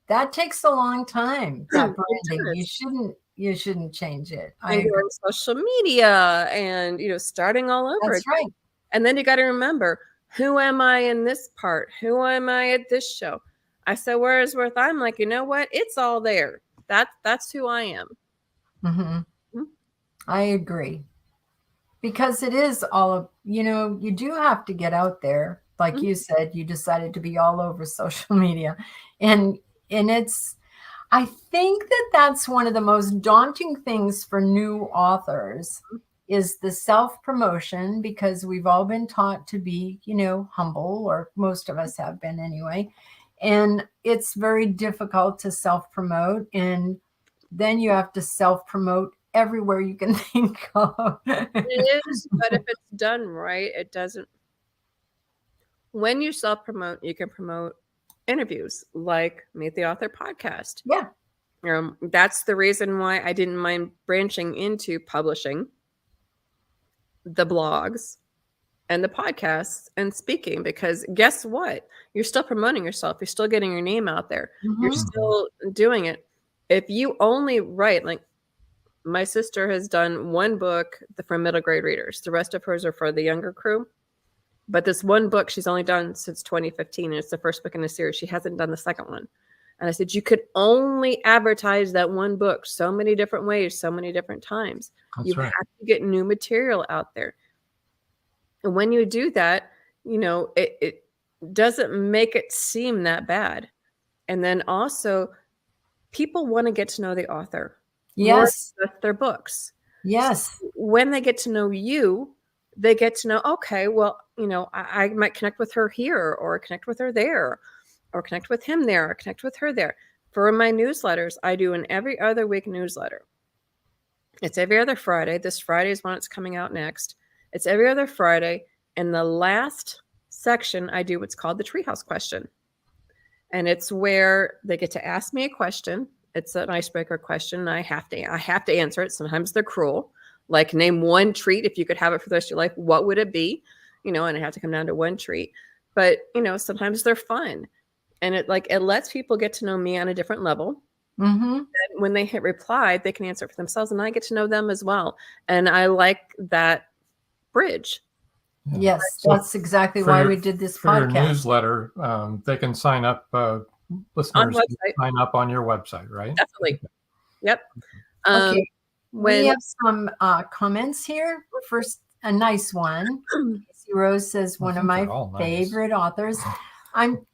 that takes a long time. That It branding, does. you shouldn't change it. I And agree. going to social media and, starting all over That's again. right. And then you got to remember, who am I in this part? Who am I at this show? I said, Wordsworth, I'm like, you know what? It's all there. That's who I am. Mm-hmm. I agree. Because it is all of, you do have to get out there. Like you said, you decided to be all over social media. And I think that that's one of the most daunting things for new authors is the self-promotion, because we've all been taught to be, humble, or most of us have been anyway. And it's very difficult to self-promote. And then you have to self-promote everywhere you can think of. It is, but if it's done right, it doesn't. When you self-promote, you can promote interviews like Meet the Author podcast. Yeah. That's the reason why I didn't mind branching into publishing, the blogs, and the podcasts and speaking, because guess what? You're still promoting yourself. You're still getting your name out there. You're still doing it. If you only write, like my sister has done one book for middle grade readers. The rest of hers are for the younger crew. But this one book she's only done since 2015, and it's the first book in the series. She hasn't done the second one. And I said, you could only advertise that one book so many different ways, so many different times. That's you right. have to get new material out there. And when you do that, it doesn't make it seem that bad. And then also, people want to get to know the author. Yes. More than their books. Yes. So when they get to know you, they get to know, okay, well, I might connect with her here, or connect with her there, or connect with him there, or connect with her there. For my newsletters, I do an every other week newsletter. It's every other Friday. This Friday is when it's coming out next. It's every other Friday. And the last section, I do what's called the Treehouse question. And it's where they get to ask me a question. It's an icebreaker question. I have to answer it. Sometimes they're cruel. Like, name one treat. If you could have it for the rest of your life, what would it be? And I have to come down to one treat. But, sometimes they're fun. And it lets people get to know me on a different level. And when they hit reply, they can answer it for themselves, and I get to know them as well. And I like that bridge. Yes, that's exactly why we did this for podcast. your newsletter, they can sign up, listeners can sign up on your website, right? Definitely. Yep. Okay. We have some comments here. First, a nice one. Casey Rose says, one of my favorite authors.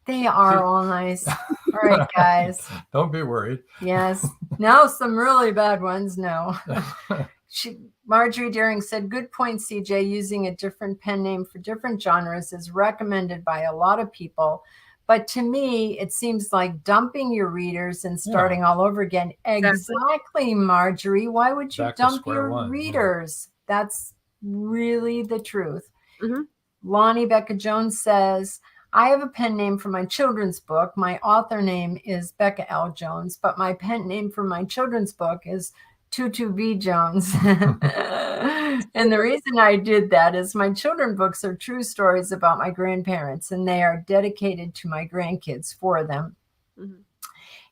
They are all nice. All right, guys. Don't be worried. Yes. Now some really bad ones. No. Marjorie Daring said, good point, CJ. Using a different pen name for different genres is recommended by a lot of people. But to me, it seems like dumping your readers and starting all over again. Exactly, Marjorie. Why would you dump your readers? That's really the truth. Lonnie Becca Jones says, I have a pen name for my children's book. My author name is Becca L. Jones, but my pen name for my children's book is Tutu B. Jones. And the reason I did that is my children's books are true stories about my grandparents, and they are dedicated to my grandkids for them.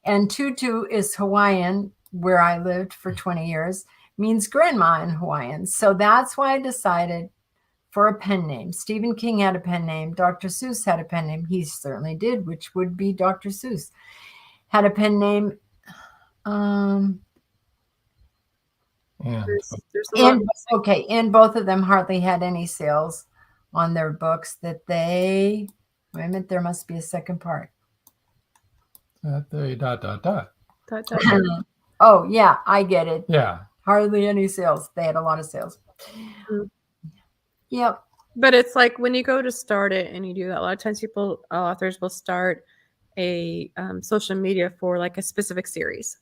And Tutu is Hawaiian, where I lived for 20 years, means grandma in Hawaiian. So that's why I decided for a pen name. Stephen King had a pen name. Dr. Seuss had a pen name. He certainly did, which would be Dr. Seuss. Had a pen name. And both of them hardly had any sales on their books that they, wait a minute, there must be a second part. Oh, yeah, I get it. Yeah. Hardly any sales. They had a lot of sales. Yep. But it's like when you go to start it and you do that, a lot of times authors will start a social media for like a specific series.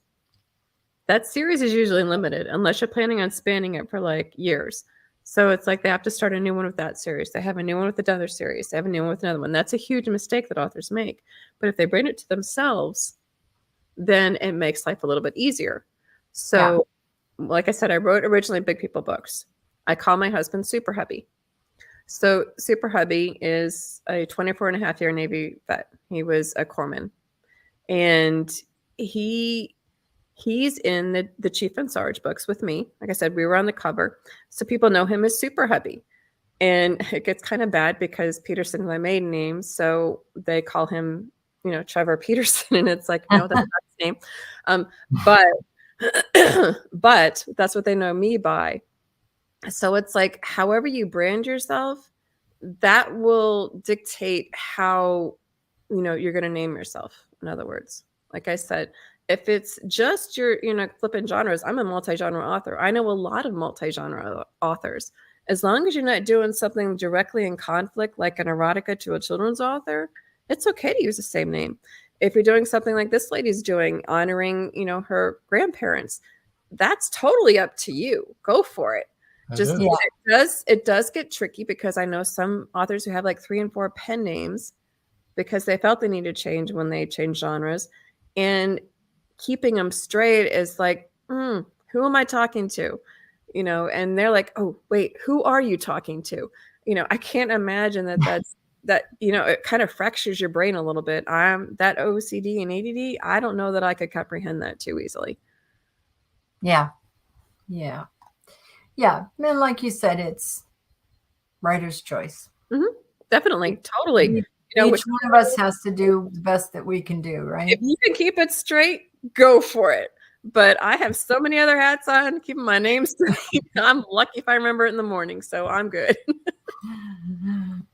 That series is usually limited unless you're planning on spanning it for like years. So it's like they have to start a new one with that series. They have a new one with another series. They have a new one with another one. That's a huge mistake that authors make. But if they bring it to themselves, then it makes life a little bit easier. So like I said, I wrote originally Big People books. I call my husband Super Hubby. So Super Hubby is a 24 and a half year Navy vet. He was a corpsman. And he's in the Chief and Sarge books with me. Like I said, we were on the cover, so people know him as Super Hubby. And it gets kind of bad because Peterson is my maiden name, so they call him, Trevor Peterson, and it's like, no, that's not his name. But but that's what they know me by. So it's like, however you brand yourself, that will dictate how, you're going to name yourself. In other words, like I said, if it's just your, flipping genres, I'm a multi-genre author. I know a lot of multi-genre authors. As long as you're not doing something directly in conflict, like an erotica to a children's author, it's okay to use the same name. If you're doing something like this lady's doing, honoring, her grandparents, that's totally up to you. Go for it. It does get tricky because I know some authors who have like 3 and 4 pen names because they felt they needed to change when they change genres, and keeping them straight is like, who am I talking to? And they're like, oh, wait, who are you talking to? I can't imagine that it kind of fractures your brain a little bit. I'm that OCD and ADD. I don't know that I could comprehend that too easily. Yeah. And like you said, it's writer's choice. Mm-hmm. Definitely. Totally. Each one of us has to do the best that we can do, right? If you can keep it straight, go for it. But I have so many other hats on, keeping my name straight. I'm lucky if I remember it in the morning, so I'm good.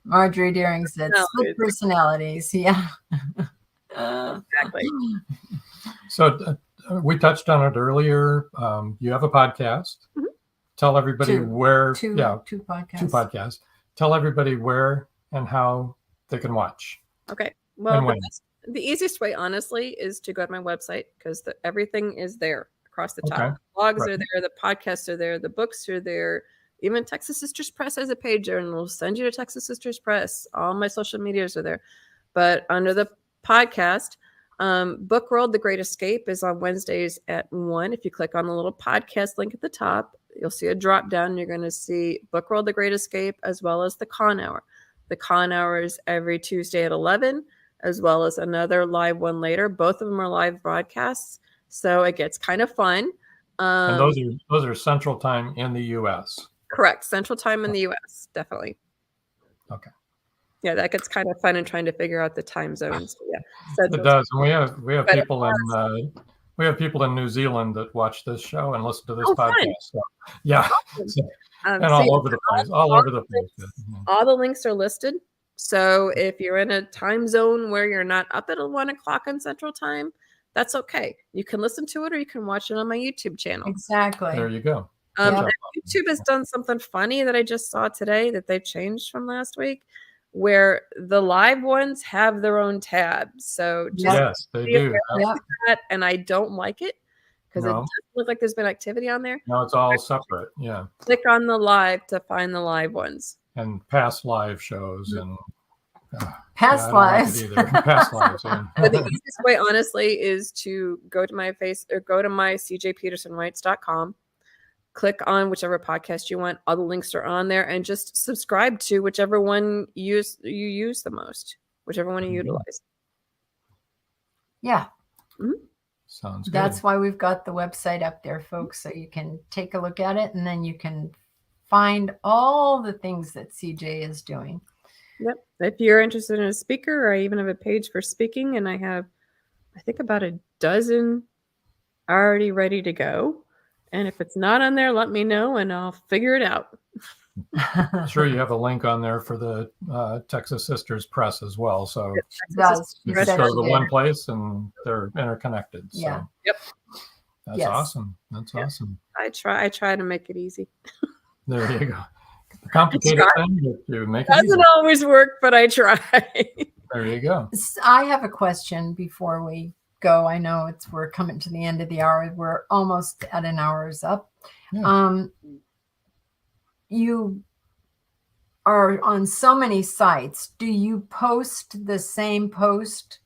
Marjorie Deering said, split personalities. Yeah. Exactly. So we touched on it earlier. You have a podcast. Mm-hmm. Tell everybody where. Two podcasts. Tell everybody where and how they can watch. Okay. Well, the easiest way, honestly, is to go to my website because everything is there across the top. The blogs are there, the podcasts are there, the books are there. Even Texas Sisters Press has a page there, and we'll send you to Texas Sisters Press. All my social medias are there. But under the podcast, Book World: The Great Escape is on Wednesdays at 1. If you click on the little podcast link at the top, you'll see a drop down. And you're going to see Book World: The Great Escape as well as the Con Hour. The Con Hour is every Tuesday at 11. As well as another live one later. Both of them are live broadcasts, so it gets kind of fun. And those are Central Time in the U.S. Correct, Central Time in the U.S. Definitely. Okay. Yeah, that gets kind of fun and trying to figure out the time zones. Yeah, Central it does. And we have people in New Zealand that watch this show and listen to this podcast. So, yeah, awesome. And all over the place. All the links are listed. So if you're in a time zone where you're not up at 1 o'clock on Central Time, that's okay. You can listen to it or you can watch it on my YouTube channel. Exactly. There you go. YouTube has done something funny that I just saw today that they've changed from last week, where the live ones have their own tab. So yes, they do. That, and I don't like it because it doesn't look like there's been activity on there. No, it's all separate. Yeah. Click on the live to find the live ones. And past live shows and past lives. Past lives. Yeah. But the easiest way, honestly, is to go to my cjpetersonwrites.com, click on whichever podcast you want. All the links are on there, and just subscribe to whichever one you use the most, whichever one you utilize. Yeah. Mm-hmm. Sounds good. That's why we've got the website up there, folks, so you can take a look at it, and then you can find all the things that CJ is doing. Yep. If you're interested in a speaker, I even have a page for speaking, and I have, I think, about a dozen already ready to go. And if it's not on there, let me know, and I'll figure it out. I'm sure you have a link on there for the Texas Sisters Press as well. So it does. You just go to the one place, and they're interconnected. So. Yeah. Yep. That's awesome. That's awesome. I try to make it easy. There you go. Complicated thing, but you make it easy. Doesn't always work, but I try. There you go. I have a question before we go. I know we're coming to the end of the hour. We're almost at an hour's up. Yeah. You are on so many sites. Do you post the same post,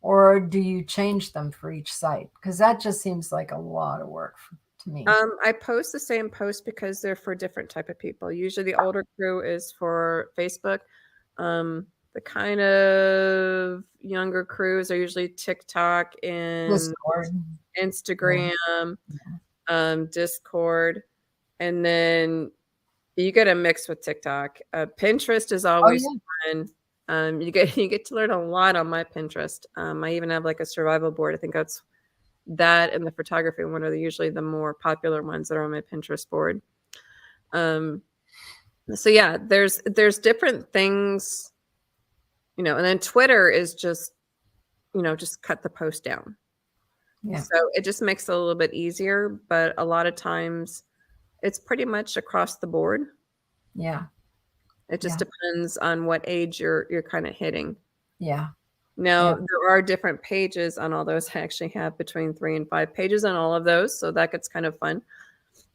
or do you change them for each site? Because that just seems like a lot of work to me. I post the same post because they're for different type of people. Usually the older crew is for Facebook. The kind of younger crews are usually TikTok and Discord. Instagram, Discord, and then you get a mix with TikTok. Pinterest is always fun. You get to learn a lot on my Pinterest. I even have like a survival board. I think that's that and the photography one are usually the more popular ones that are on my Pinterest board. So yeah, there's different things, and then Twitter is just, just cut the post down. Yeah. So it just makes it a little bit easier, but a lot of times it's pretty much across the board. Yeah. It just depends on what age you're kind of hitting. Yeah. Now, there are different pages on all those. I actually have between 3 and 5 pages on all of those. So that gets kind of fun,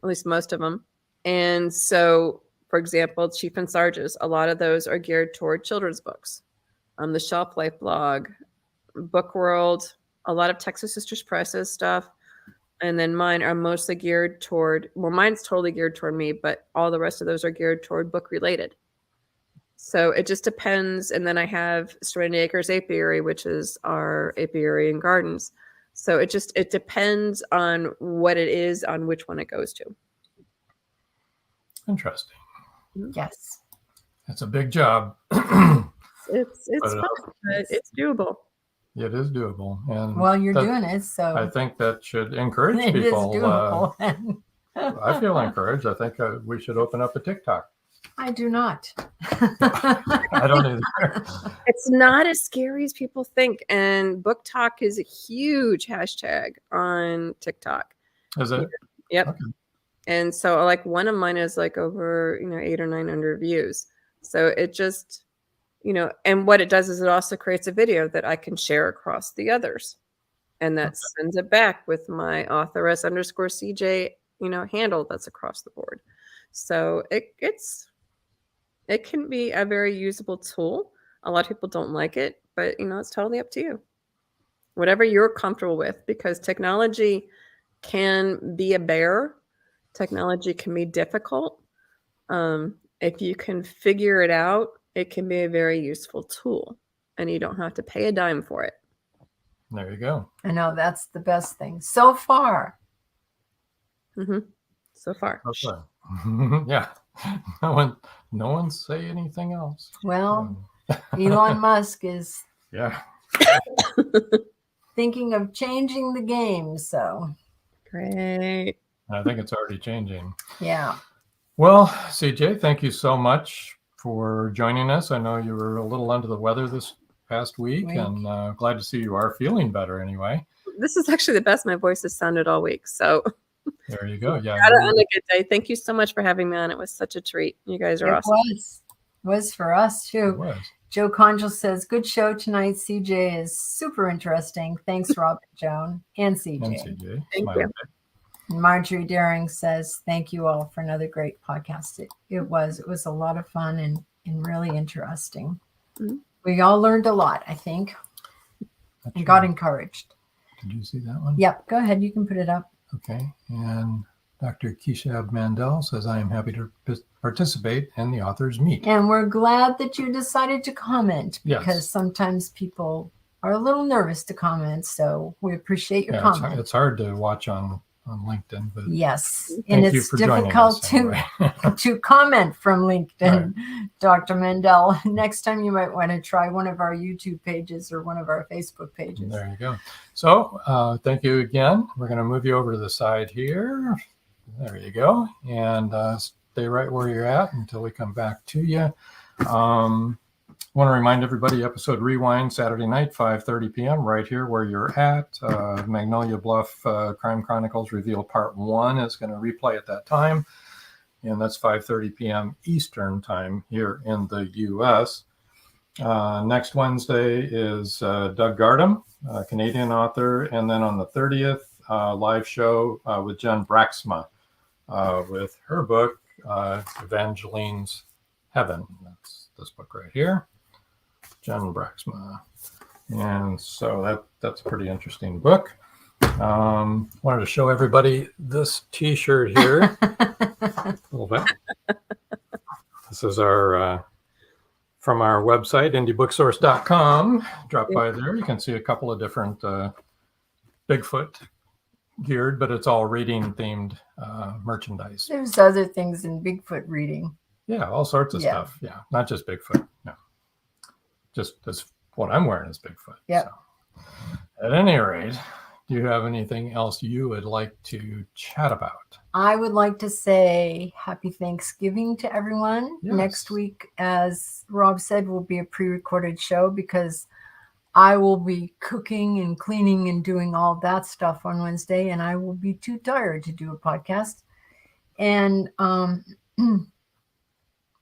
at least most of them. And so, for example, Chief and Sarges, a lot of those are geared toward children's books. The Shelf Life blog, Book World, a lot of Texas Sisters Press's stuff. And then mine are mostly geared toward, mine's totally geared toward me, but all the rest of those are geared toward book related. So it just depends. And then I have Serenity Acres Apiary, which is our apiary and gardens. So it depends on what it is, on which one it goes to. Interesting. Yes. It's a big job. It's fun, but it's doable. It is doable. And well, you're doing it, so I think that should encourage it people. Is doable. I feel encouraged. I think we should open up a TikTok. I do not. I don't either. It's not as scary as people think. And Book Talk is a huge hashtag on TikTok. Is it? Yep. Okay. And so like one of mine is like over, 800 or 900 views. So it just, and what it does is it also creates a video that I can share across the others. And that sends it back with my authoress_CJ, handle that's across the board. So it can be a very usable tool. A lot of people don't like it, but it's totally up to you. Whatever you're comfortable with, because technology can be a bear. Technology can be difficult. If you can figure it out, it can be a very useful tool, and you don't have to pay a dime for it. There you go. I know that's the best thing so far. Mm-hmm. So far. Yeah. No one say anything else. Well, Elon Musk is thinking of changing the game. So great. I think it's already changing. Yeah. Well, CJ, thank you so much for joining us. I know you were a little under the weather this past week. And glad to see you are feeling better anyway. This is actually the best my voice has sounded all week. So there you go. Yeah. Got it on a good day. Thank you so much for having me on. It was such a treat. You guys are awesome. It was for us too. Joe Conjal says, good show tonight. CJ is super interesting. Thanks, Rob, Joan, and CJ. Thank you. Marjorie Daring says, thank you all for another great podcast. It was a lot of fun and really interesting. Mm-hmm. We all learned a lot, I think, and got encouraged. Did you see that one? Yep. Go ahead. You can put it up. Okay. And Dr. Keshab Mandel says, I am happy to participate in the authors meet. And we're glad that you decided to comment, because sometimes people are a little nervous to comment. So we appreciate your comment. It's hard to watch on LinkedIn, but yes, and it's difficult to comment from LinkedIn. Right. Dr. Mandel, next time you might want to try one of our YouTube pages or one of our Facebook pages. There you go. So thank you again. We're going to move you over to the side here. There you go. And stay right where you're at until we come back to you. I want to remind everybody, episode rewind Saturday night, 5:30 p.m. right here where you're at. Magnolia Bluff Crime Chronicles Reveal Part 1 is going to replay at that time. And that's 5:30 p.m. Eastern time here in the U.S. Next Wednesday is Doug Gardam, a Canadian author. And then on the 30th, live show with Jen Braxma with her book, Evangeline's Heaven. That's this book right here. Jen Braxma. And so that's a pretty interesting book. Wanted to show everybody this t-shirt here. A little bit. This is our from our website, indiebooksource.com. Drop by there. You can see a couple of different Bigfoot geared, but it's all reading themed merchandise. There's other things in Bigfoot reading. Yeah, all sorts of stuff. Yeah, not just Bigfoot. No, just that's what I'm wearing is Bigfoot. Yeah. So, at any rate, do you have anything else you would like to chat about? I would like to say happy Thanksgiving to everyone. Yes. Next week, as Rob said, will be a pre-recorded show because I will be cooking and cleaning and doing all that stuff on Wednesday, and I will be too tired to do a podcast. And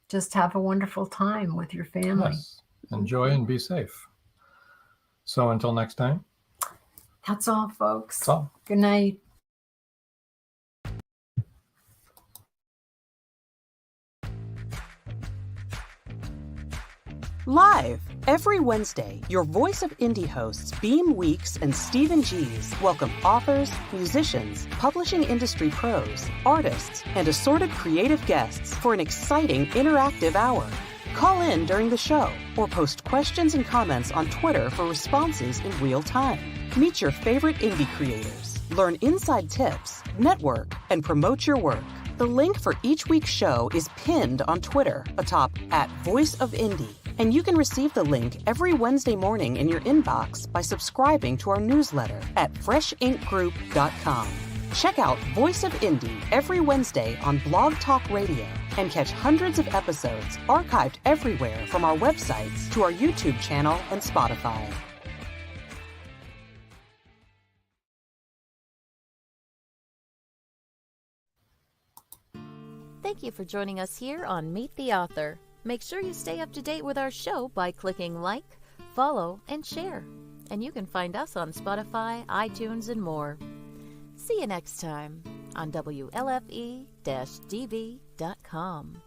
just have a wonderful time with your family. Yes. Enjoy and be safe. So until next time. That's all, folks. That's all. Good night. Live every Wednesday, your Voice of Indie hosts Beam Weeks and Stephen G.S. welcome authors, musicians, publishing industry pros, artists, and assorted creative guests for an exciting interactive hour. Call in during the show or post questions and comments on Twitter for responses in real time. Meet your favorite indie creators, learn inside tips, network, and promote your work. The link for each week's show is pinned on Twitter atop @VoiceOfIndie. And you can receive the link every Wednesday morning in your inbox by subscribing to our newsletter at freshinkgroup.com. Check out Voice of Indie every Wednesday on Blog Talk Radio and catch hundreds of episodes archived everywhere from our websites to our YouTube channel and Spotify. Thank you for joining us here on Meet the Author. Make sure you stay up to date with our show by clicking like, follow, and share. And you can find us on Spotify, iTunes, and more. See you next time on WLFE-DV.com.